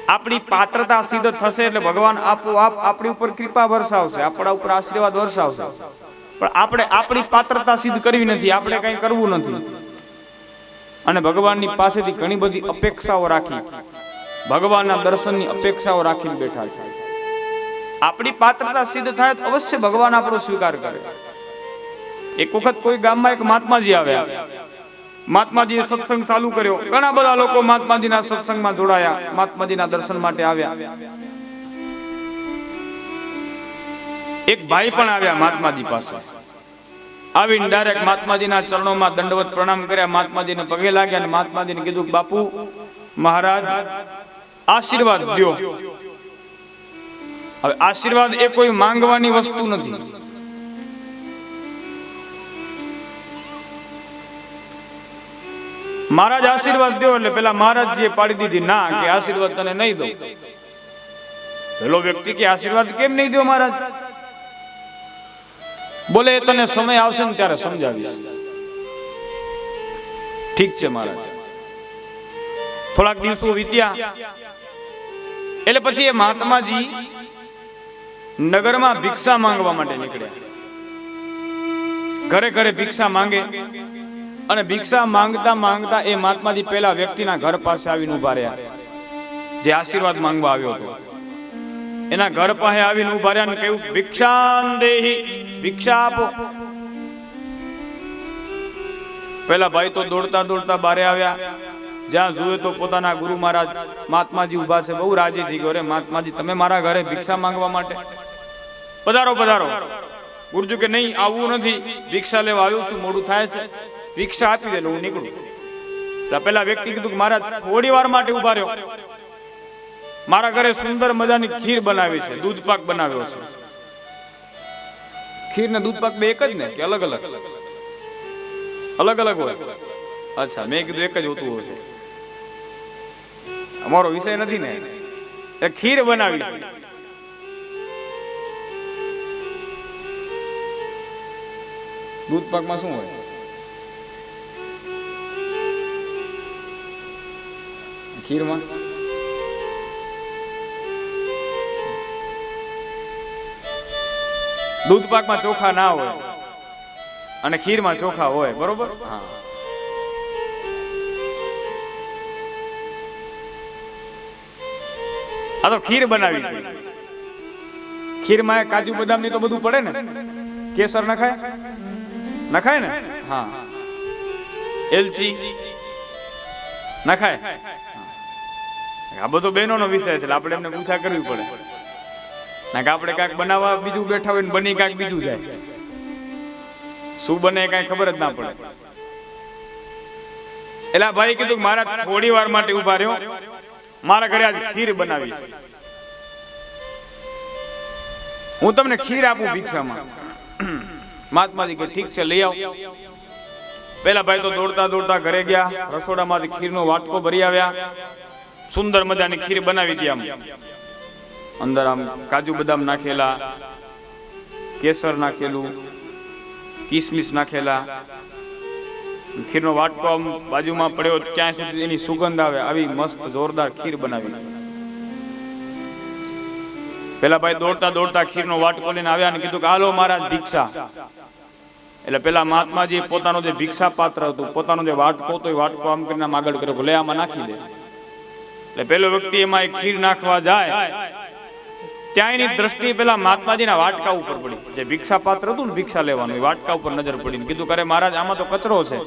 આપણી પાત્રતા સિદ્ધ થશે એટલે ભગવાન આપોઆપ આપણી ઉપર કૃપા વરસાવશે, આપણા ઉપર આશીર્વાદ વરસાવશે. પણ આપણે આપણી પાત્રતા સિદ્ધ કરવી નથી, આપણે કંઈ કરવું નથી અને ભગવાનની પાસેથી ઘણી બધી અપેક્ષાઓ રાખી, ભગવાનના દર્શનની અપેક્ષાઓ રાખીને બેઠા છે. આપણી પાત્રતા સિદ્ધ થાય તો અવશ્ય ભગવાન આપણો સ્વીકાર કરે. એક વખત કોઈ ગામમાં એક મહાત્માજી આવ્યા. મહાત્માજીએ સત્સંગ ચાલુ કર્યો. ઘણા બધા લોકો મહાત્માજીના સત્સંગમાં જોડાયા, મહાત્માજીના દર્શન માટે આવ્યા. એક ભાઈ પણ આવ્યા મહાત્માજી પાસે. આવીને ડાયરેક્ટ મહાત્માજીના ચરણોમાં દંડવત પ્રણામ કર્યા, મહાત્માજીને પગે લાગ્યા અને મહાત્માજીને કીધું, બાપુ મહારાજ આશીર્વાદ દ્યો. હવે આશીર્વાદ એ કોઈ માંગવાની વસ્તુ નથી. મહારાજ આશીર્વાદ દો એટલે પેલા મહારાજજીએ પાડી દીધી ના, કે આશીર્વાદ તને નહીં દો. પેલો વ્યક્તિ કે આશીર્વાદ કેમ નહીં દો મહારાજ? બોલે તને સમય આવશે ને ત્યારે સમજાવીશ. ઠીક છે મહારાજ. થોડાક દિવસો વીત્યા એટલે પછી એ મહાત્માજી નગરમાં ભિક્ષા માંગવા માટે નીકળ્યા. ઘરે ઘરે ભિક્ષા માંગે અને ભિક્ષા માંગતા માંગતા એ મહાત્માજી પેલા વ્યક્તિના ઘર પાસે આવીને ઉભા રહ્યા, જે આશીર્વાદ માંગવા આવ્યો હતો. એના ઘર પાસે આવીને ઉભા રહ્યા અને કહ્યું, ભિક્ષાન દેહી, ભિક્ષા આપો. પેલા ભાઈ તો દોડતા દોડતા બારે આવ્યા. જ્યાં જોયે તો પોતાના ગુરુ મહારાજ મહાત્માજી ઉભા છે. બહુ રાજી થઈ ગયો, અરે મહાત્માજી તમે મારા ઘરે ભિક્ષા માંગવા માટે? પધારો પધારો. ગુરુજી કે નહીં, આવવું નથી, ભિક્ષા લેવા આવ્યો છું, મોડું થાય છે, ભિક્ષા આપી દે હું નીકળું. પેલા વ્યક્તિ કીધું કે મહારાજ થોડી વાર માટે ઉભા રહ્યો, મારા ઘરે સુંદર મજાની ખીર બનાવી છે, દૂધ પાક બનાવ્યો છે. ખીર ને દૂધ પાક બે એક જ ને કે અલગ અલગ? અલગ અલગ હોય. અચ્છા, મેં કીધું એક જ હોતું હોય છે. અમારો વિષય નથી ને. એ ખીર બનાવી છે. દૂધ પાકમાં શું હોય? ખીરમાં દૂધ પાકમાં ચોખા ના હોય અને ખીરમાં ચોખા હોય, બરોબર? હા. આ તો ખીર બનાવી છે. ખીરમાં કાજુ બદામ ની તો બધું પડે ને. કેસર નખાય? નખાય ને? હા. એલચી નખાય? આ બધો બહેનોનો વિષય છે, આપણે એમને પૂછા કરવી પડે. ના કે આપણે કાંઈક બનાવવા બીજું બેઠા હોય ને બની કાંઈક બીજું જાય. શું બને કાંઈ ખબર જ ના પડે. એટલે ભાઈ કીધું મારા થોડી વાર માટે ઉભા રહ્યો, મારા ઘરે આજ ખીર બનાવી છે, હું તમને ખીર આપું ભિક્ષામાં. મહાત્માજી કે ઠીક છે, લઈ આવ. પેલા ભાઈ તો દોડતા દોડતા ઘરે ગયા, રસોડામાંથી ખીરનો વાટકો ભરી આવ્યા. સુંદર મજાની ખીર બનાવી હતી. આમ અંદર આમ કાજુ બદામ નાખેલા, કેસર નાખેલું, કિસમિસ નાખેલા. ખીરનો વાટકો આમ બાજુમાં પડ્યો, ક્યાં સુધી એની સુગંધ આવે આવી મસ્ત જોરદાર ખીર બનાવી. પેલા ભાઈ દોડતા દોડતા ખીરનો વાટકો લઈને આવ્યા અને કીધું કે હાલો મહારાજ ભિક્ષા. એટલે પેલા મહાત્માજી પોતાનો જે ભિક્ષા પાત્ર હતું, પોતાનો જે વાટકો હતો, એ વાટકો આમ કરીને આગળ કર્યો, ભલે આમાં નાખી દે. એટલે પેલો વ્યક્તિ એમાં ખીર નાખવા જાય ત્યાં એની દ્રષ્ટિ પેલા મહાત્માજીના વાટકા ઉપર પડી. જે ભિક્ષા પાત્ર હતું ને ભિક્ષા લેવાનું, એ વાટકા ઉપર નજર પડી. કીધું કરે મહારાજ આમાં તો કચરો છે.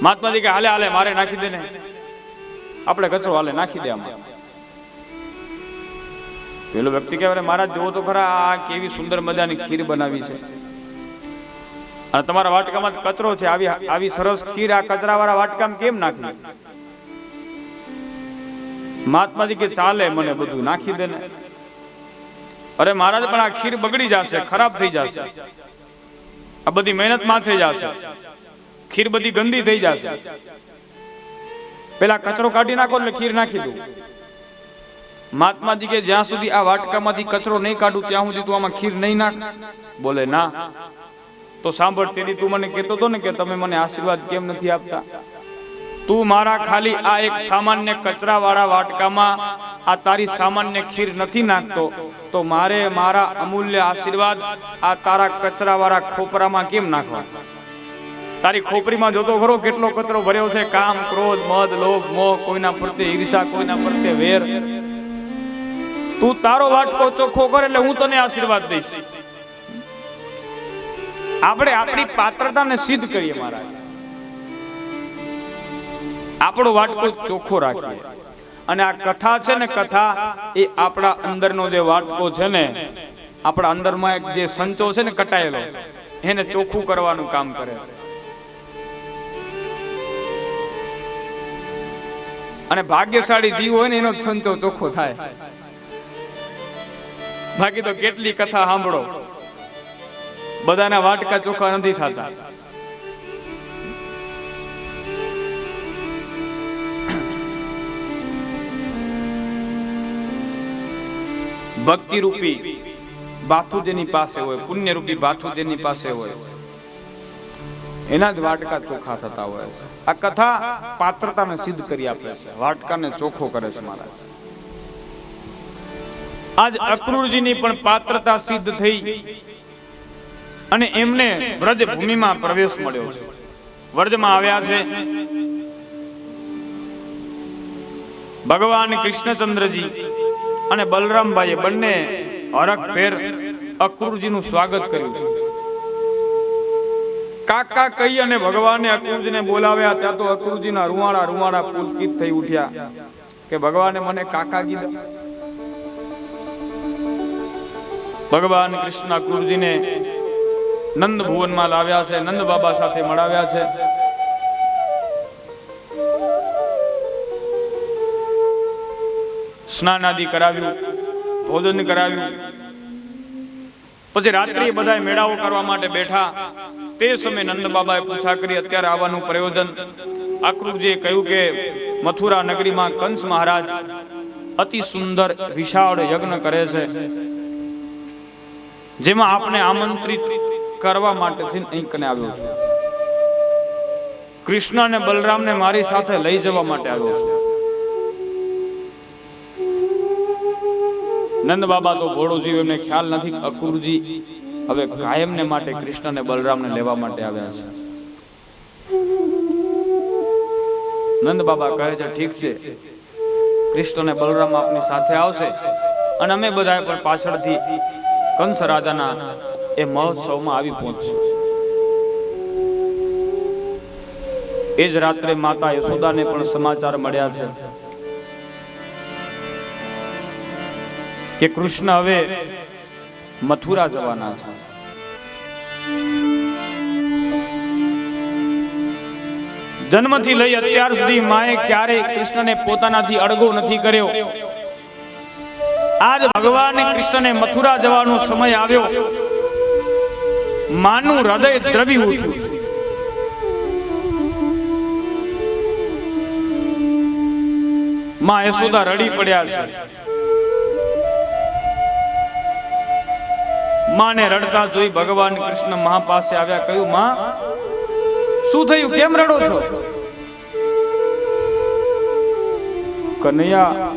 મહાત્માજી કે હાલે હાલે મારે નાખી દે ને, આપણે કચરો હાલે નાખી દે આમાં. પેલો વ્યક્તિ કહેવાય મહારાજ જોવો તો ખરા, આ કેવી સુંદર મજાની ખીર બનાવી છે અને તમારા વાટકામાં કચરો છે. આવી સરસ ખીર આ કચરાવાળા વાટકામાં કેમ નાખી? મહાત્માજી કે ચાલે, મને બધું નાખી દે ને. અરે મહારાજ પણ આ ખીર બગડી જશે, ખરાબ થઈ જશે, આ બધી મહેનત માં થઈ જશે, ખીર બધી ગંદી થઈ જશે. પેલા કચરો કાઢી નાખો એટલે ખીર નાખી દઉં. મહાત્માજી કે જ્યાં સુધી આ વાટકામાંથી કચરો નહીં કાઢું ત્યાં સુધી તું આમાં ખીર નહીં નાખ. બોલે ના. તો સાંભળ, તેની તું મને કહેતો હતો ને કે તમે મને આશીર્વાદ કેમ નથી આપતા? તું મારા ખાલી આ એક સામાન્ય કચરાવાળા વાટકામાં આ તારી સામાન્ય ખીર નથી નાખતો, તો મારે મારા અમૂલ્ય આશીર્વાદ આ તારા કચરાવાળા ખોપરામાં કેમ નાખવા? તારી ખોપરીમાં જોતો ખરો કેટલો કચરો ભર્યો છે, કામ, ક્રોધ, મદ, લોભ, મોહ, કોઈના પ્રત્યે ઈર્ષા, કોઈના પ્રત્યે વેર. તું તારો વાટકો ચોખ્ખો કર એટલે હું તને આશીર્વાદ દઈશ. આપણે આપણી પાત્રતાને સિદ્ધ કરીએ મહારાજ, આપણો વાટકો ચોખ્ખો રાખીએ. અને આ કથા છે ને, કથા એ આપણા અંદરનો જે વાટકો છે ને, આપણા અંદરમાં એક જે સંચો છે ને કટાયેલો, એને ચોખ્ખું કરવાનું કામ કરે છે. અને ભાગ્યશાળી જીવ હોય ને એનો સંચો ચોખ્ખો થાય. બાકી તો કેટલી કથા સાંભળો, બધાના વાટકા ચોખ્ખા નથી થતા. ભક્તિ રૂપી બાથુ જેની પાસે હોય, પુણ્ય રૂપી બાથુ જેની પાસે હોય, એના જ વાટકા ચોખ્ખા થતા હોય. આ કથા પાત્રતાને સિદ્ધ કરી આપે છે, વાટકાને ચોખ્ખો કરે છે મહારાજ. આજ અક્રૂરજીની પણ પાત્રતા સિદ્ધ થઈ અને એમને વ્રજ ભૂમિમાં પ્રવેશ મળ્યો છે. વ્રજમાં આવ્યા છે ભગવાન કૃષ્ણચંદ્રજી અને બલરામભાઈએ બંને હરખ ફેર અક્રૂરજીનું સ્વાગત કર્યું છે. કાકા કહી અને ભગવાને અક્રૂરજીને બોલાવ્યા. ત્યાં તો અક્રૂરજીના રૂવાડા પુલકિત થઈ ઉઠ્યા કે ભગવાને મને કાકા કીધા. ભગવાન કૃષ્ણ અક્રૂરજીને નંદ ભુવનમાં લાવ્યા છે, નંદ બાબા સાથે મળાવ્યા છે. સ્નાન આદિ કરાવ્યું, ભોજન કરાવ્યું. પછી રાત્રિ બધા મેળાઓ કરવા માટે બેઠા. તે સમયે નંદ બાબાએ પૂછા કરી અત્યારે આવવાનું પ્રયોજન. અક્રૂરજીએ કહ્યું કે મથુરા નગરીમાં કંસ મહારાજ અતિ સુંદર વિશાળ યજ્ઞ કરે છે, જેમાં આપણે આમંત્રિત કરવા માટે અહીં કને આવ્યો છું. કૃષ્ણ અને બલરામને મારી સાથે લઈ જવા માટે આવ્યો છું. નંદ બાબા તો ભોળો જીવ, એમને ખ્યાલ નથી અક્રૂરજી હવે કાયમને માટે કૃષ્ણ અને બલરામને લેવા માટે આવ્યા છે. નંદ બાબા કહે છે ઠીક છે, કૃષ્ણ અને બલરામ આપની સાથે આવશે અને અમે બધા પણ પાછળથી કંસ રાજાના એ મહોત્સવમાં આવી પહોંચશું. એ જ રાત્રે માતા યશોદાને પણ સમાચાર મળ્યા છે કે કૃષ્ણ હવે મથુરા જવાના છે. જન્મથી લઈ અત્યાર સુધી માએ ક્યારેય કૃષ્ણને પોતાનાથી અડગો નથી કર્યો. આજ ભગવાન કૃષ્ણને મથુરા જવાનો સમય આવ્યો, માનું હૃદય દ્રવી ઉઠ્યું. માં યશોદા રડી પડ્યા છે. માને રડતા જોઈ ભગવાન કૃષ્ણ મા પાસે આવ્યા. કહ્યું માં શું થયું, કેમ રડો છો? કનૈયા,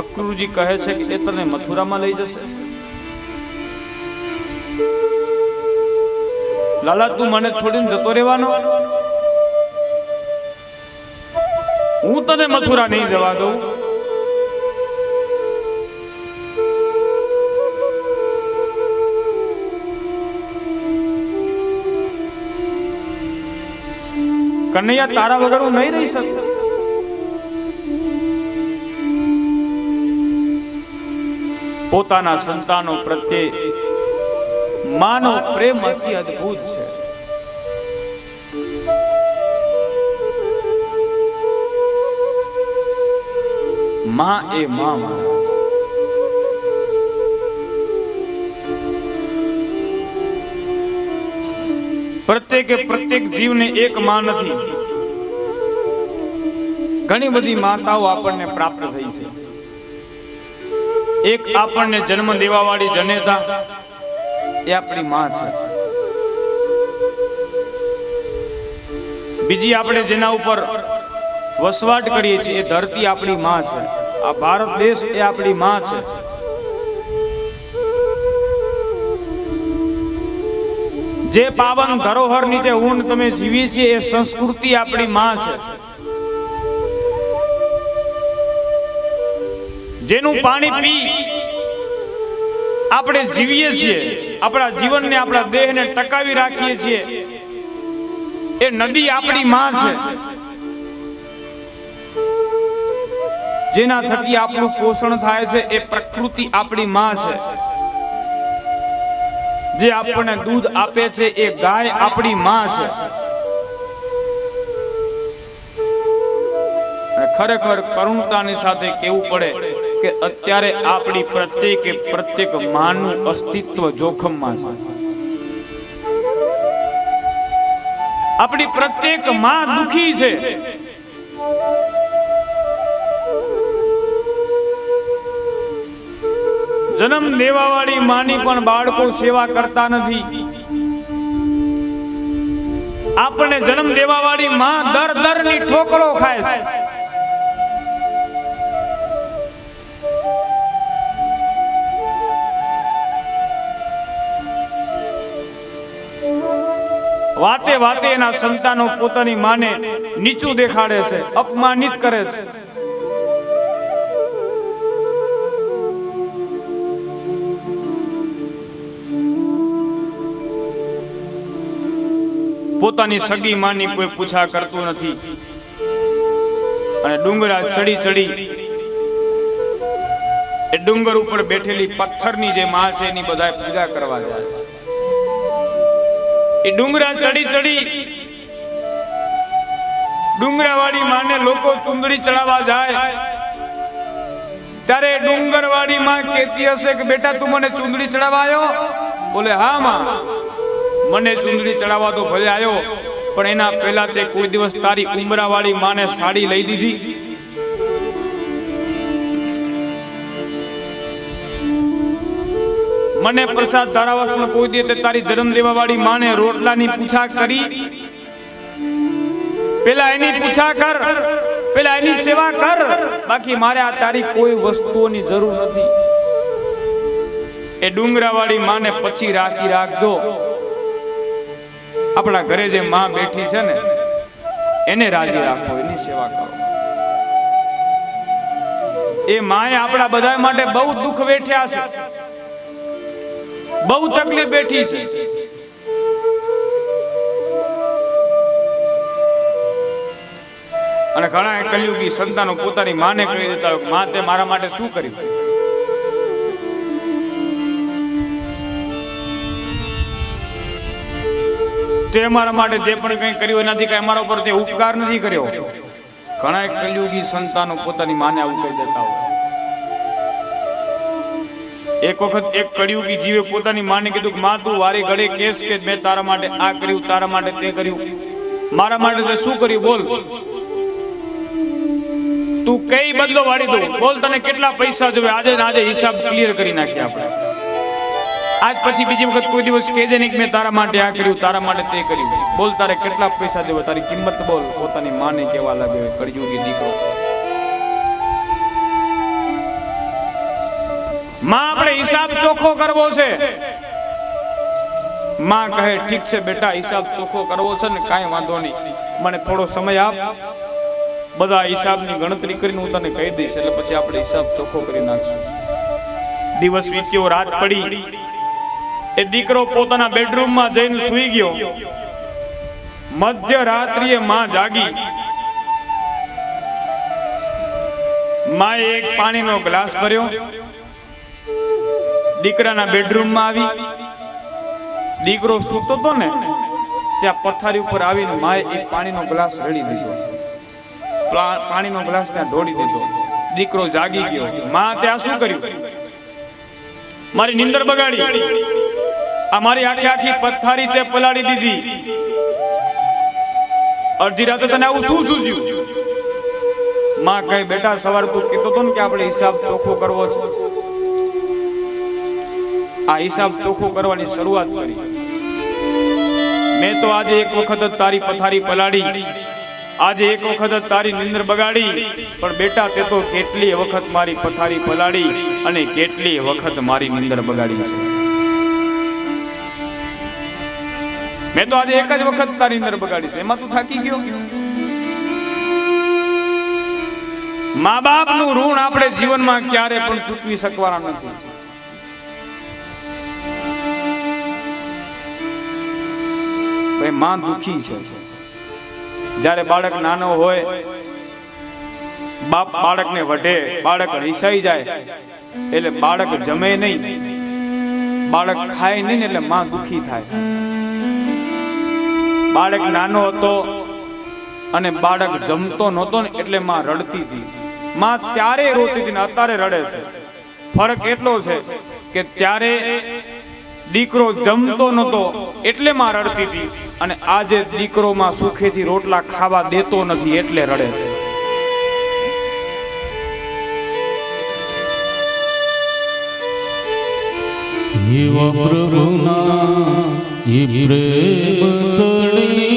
અક્રૂરજી કહે છે કે એ તને મથુરામાં લઈ જશે. લાલા તું મને છોડીને જતો રહેવાનો? હું તને મથુરા નહીં જવા દઉં. કનૈયા, તારા વગર હું નહીં રહી શકું. પોતાના સંતાનો પ્રત્યે માનો પ્રેમ અતિ અદ્ભુત છે. માં એ માં મહારાજ. પ્રત્યેક જીવને એક માં નથી, ઘણી બધી માતાઓ આપણને પ્રાપ્ત થઈ છે. એક આપણને જન્મ દેવા વાળી જનેતા એ આપણી માં છે. બીજી આપણે જેના ઉપર વસવાટ કરીએ છીએ એ ધરતી આપણી માં છે, આ ભારત દેશ એ આપણી માં છે. જે પાવન ધરોહર નીચે ઊંડ તમે જીવીએ છીએ એ સંસ્કૃતિ આપણી માં છે. જેનું પાણી પી આપણે જીવીએ છીએ, આપણા જીવનને આપણા દેહને ટકાવી રાખીએ છીએ, એ નદી આપણી માં છે. જેના થકી આપણું પોષણ થાય છે એ પ્રકૃતિ આપણી માં છે. જે આપણને દૂધ આપે છે એ ગાય આપણી માં છે. ખરેખર કરુણતાની સાથે કહેવું પડે કે અત્યારે આપણી પ્રત્યેક માનું અસ્તિત્વ જોખમમાં છે. આપણી પ્રત્યેક માં દુખી છે. જન્મ દેવા વાળી માની પણ બાળકો સેવા કરતા નથી. આપણને જન્મ દેવા વાળી માં દર ની ઠોકરો ખાય છે. વાતે વાતે એના સંતાનો પોતાની માને નીચું દેખાડે છે, અપમાનિત કરે છે. પોતાની સગી માની કોઈ પૂછા કરતું નથી અને ડુંગરા ચડી એ ડુંગર ઉપર બેઠેલી પથ્થરની જે માં છે એની બધા પૂજા કરવા જાય છે. એ ડુંગરા ચડી ડુંગરાવાળી માને લોકો ચુંદડી ચડાવવા જાય ત્યારે ડુંગરવાળી માં કહેતી હશે કે બેટા તું મને ચુંદડી ચડાવાયો? બોલે હા માં, મને ચુંદડી ચડાવવા તો ભલે આવ્યો, પણ એના પહેલા તે કોઈ દિવસ તારી ઉમરાવાળી માને સાડી લઈ દીધી? મને પ્રસાદ ધરાવસ પણ કોઈ દિવસ તારી જન્મ દેવા વાળી માને રોટલાની પૂછા કરી? પેલા એની પૂછા કર, પેલા એની સેવા કર, બાકી મારે આ તારી કોઈ વસ્તુઓની જરૂર નથી. એ ડુંગરાવાળી માને પછી રાખજો. આપણા ઘરે જે માં બેઠી છે ને એને રાજી રાખો, એની સેવા કરો. એ માએ આપણા બધા માટે બહુ દુઃખ વેઠ્યા છે, બહુ તકલીફ બેઠી છે. અને ઘણા કલયુગી સંતાનો પોતાની માને કહી દેતા હોય, માં તે મારા માટે શું કર્યું? તે અમારા માટે જે પણ કંઈ કર્યું એનાથી કઈ અમારા ઉપર તે ઉપકાર નથી કર્યો. ઘણા કલયુગી સંતાનો પોતાની માને આવું કહી દેતા હોય. એક વખત એક કળિયુગી જીવે પોતાની માને કીધું કે માં તું વારે ઘડે કેસ કે મેં તારા માટે આ કર્યું, તારા માટે તે કર્યું, મારા માટે તે શું કર્યું બોલ? તું કઈ બદલો વાળી દઉં, બોલ તને કેટલા પૈસા જોવે? આજે હિસાબ ક્લિયર કરી નાખીએ આપણે. આજ પછી બીજી વખત કોઈ દિવસ કહેજે નહીં કે મેં તારા માટે આ કર્યું, તારા માટે તે કર્યું. બોલ તારે કેટલા પૈસા જોવે, તારી કિંમત બોલ. પોતાની માને કેવા લાગે કળિયુગી દીકરો. માં આપણે હિસાબ ચોખ્ખો કરવો છે. માં કહે ઠીક છે બેટા, હિસાબ ચોખ્ખો કરવો છે ને, કાંઈ વાંધો નહીં, મને થોડો સમય આપ, બધા હિસાબની ગણતરી કરીને હું તને કહી દઈશ, એટલે પછી આપણે હિસાબ ચોખ્ખો કરી નાખશું. દિવસ વીત્યો, રાત પડી. એ દીકરો પોતાના બેડરૂમમાં જઈને સૂઈ ગયો. મધ્યરાત્રિએ માં જાગી. માએ એક પાણીનો ગ્લાસ ભર્યો, દીકરાના બેડરૂમમાં આવી. દીકરો સૂતો હતો ને ત્યાં પથારી ઉપર આવીને માએ એક પાણીનો ગ્લાસ રેડી દીધો, પાણીનો ગ્લાસ ત્યાં ઢોળી દીધો. દીકરો જાગી ગયો. માં ત્યાં શું કર્યું? મારી નીંદર બગાડી, આ મારી આખી પથારી તે પલાળી દીધી. અડધી રાતે તને આવું શું સૂઝ્યું? માં કહે બેટા સવાર તું કહેતો હતો ને કે આપણે હિસાબ ચોખ્ખો કરવો છે. આ હિસાબ ચોખ્ખો કરવાની શરૂઆત કરી. મેં તો આજે એક વખત જ તારી પથારી પલાળી, આજે એક વખત જ તારી નિંદર બગાડી, પણ બેટા તે તો કેટલી વખત મારી પથારી પલાળી અને કેટલી વખત મારી નિંદર બગાડી છે. મેં તો આજે એક જ વખત તારી નિંદર બગાડી છે, એમાં તું થાકી ગયો. મા બાપ નું ઋણ આપણે જીવનમાં ક્યારે પણ ચૂકવી શકવાના નથી. માં દુખી છે. જ્યારે બાળક નાનો હોય, બાપ બાળકને વઢે, બાળક રીસાઈ જાય એટલે બાળક જમે નહીં, બાળક ખાય નહીં એટલે માં દુખી થાય. બાળક નાનો હતો અને બાળક જમતો નહોતો ને એટલે માં રડતી હતી. માં ત્યારે રોતી હતી ને અત્યારે રડે છે. ફરક એટલો છે કે ત્યારે દીકરો જમતો નહોતો એટલે માં રડતી હતી, અને આજે દીકરો માં સુખેથી રોટલા ખાવા દેતો નથી એટલે રડે છે. એવા પ્રભુના એ પ્રેમ તણી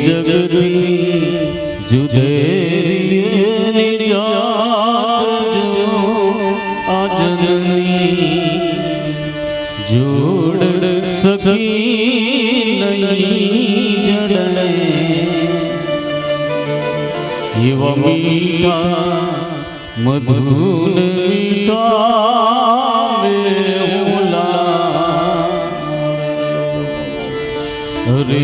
જગતની જુદેરી જાજો આજની જોડ સકી નહીં જડે એવા મીઠા મધુર મીઠા અરે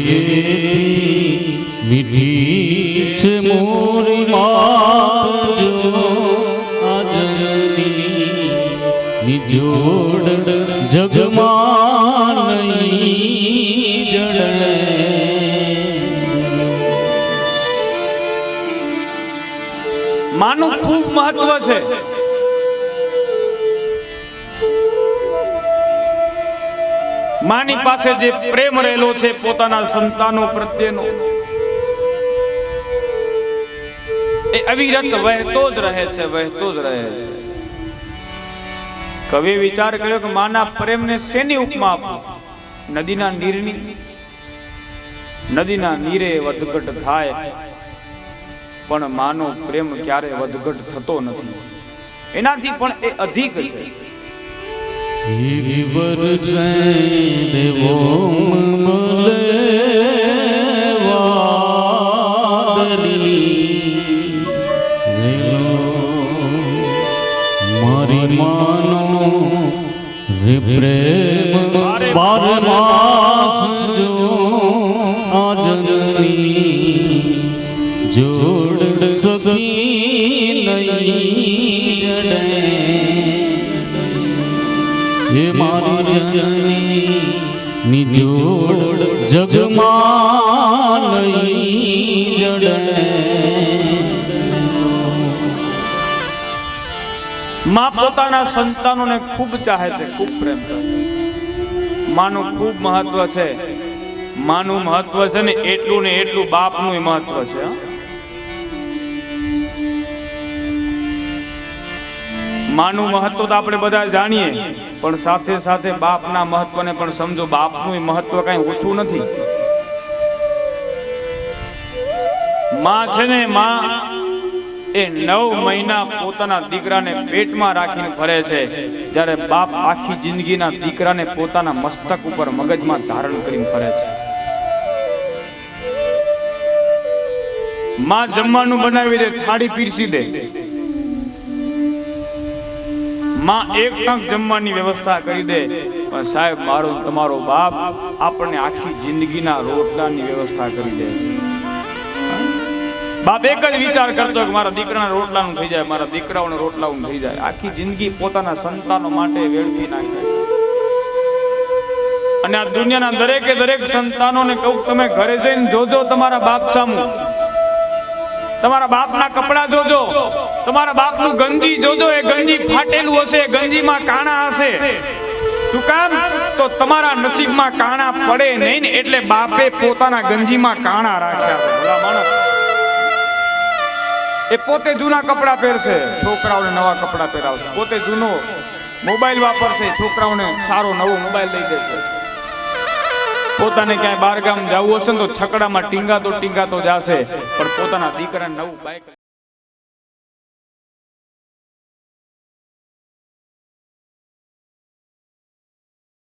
મીઠી છે મોરી માજો આજની નિજોડ જગમાં નહીં જડે. માનું ખૂબ મહત્વ છે. માની પાસે જે પ્રેમ રહેલો છે પોતાના સંતાનો પ્રત્યેનો, એ અવિરત વહેતો જ રહે છે, વહેતો જ રહે છે. કવિએ વિચાર કર્યો કે માના પ્રેમને શેની ઉપમા આપું? નદીના નીરની. નદીના નીરે વધઘટ થાય પણ માનો પ્રેમ ક્યારે વધઘટ થતો નથી, એનાથી પણ એ અધિક છે. વરસે દેવો મલે મારી માનો રે પ્રેમ બારમાસ જો આજની જોડ સકી નહીં જડે એ મારી જની નિજોડ જગમાં નહીં જડે. માં પોતાના સંતાનોને ખૂબ ચાહે છે, ખૂબ પ્રેમ કરે. માનું ખૂબ મહત્વ છે. માનું મહત્વ છે ને એટલું ને એટલું બાપનું મહત્વ છે. માનું મહત્વ તો આપણે બધા જાણીએ, પણ સાથે સાથે બાપના મહત્વને પણ સમજો. બાપનું મહત્વ કઈ ઓછું નથી. માં છે ને, માં એ 9 મહિના પોતાના દીકરાને પેટમાં રાખીને ફરે છે, જ્યારે બાપ આખી જિંદગીના દીકરાને પોતાના મસ્તક ઉપર મગજમાં ધારણ કરીને ફરે છે. માં જમવાનું બનાવી દે, થાળી પીરસી દે. માં એક ટંક જમવાની વ્યવસ્થા કરી દે, પણ સાહેબ મારો તમારો બાપ આપણને આખી જિંદગીના રોટલાની વ્યવસ્થા કરી દે છે. બાપ એક જ વિચાર કરતો કે મારા દીકરાના રોટલાનું થઈ જાય, મારા દીકરાઓના રોટલાનું થઈ જાય. આખી જિંદગી પોતાના સંતાનો માટે વેડફી નાખે. અને આ દુનિયાના દરેકે દરેક સંતાનોને કહું, તમે ઘરે જઈને જોજો તમારા બાપ સામું. તમારા બાપના કપડા જોજો, તમારા બાપનું ગંજી જોજો. એ ગંજી ફાટેલું હશે, ગંજીમાં કાણા હશે. શું કામ? તો તમારા નસીબમાં કાણા પડે નહીં ને એટલે બાપે પોતાના ગંજીમાં કાણા રાખ્યા છે. ભલા માણસ, એ પોતે જૂના કપડાં પહેરશે, છોકરાઓને નવા કપડાં પહેરાવશે, પોતે જૂનો મોબાઈલ વાપરશે, છોકરાઓને સારો નવો મોબાઈલ લઈ દેશે. પોતાને ક્યાંય બહાર ગામ જવું હશે ને તો છકડામાં ટીંગાતો જશે, પણ પોતાના દીકરાને નવું બાઈક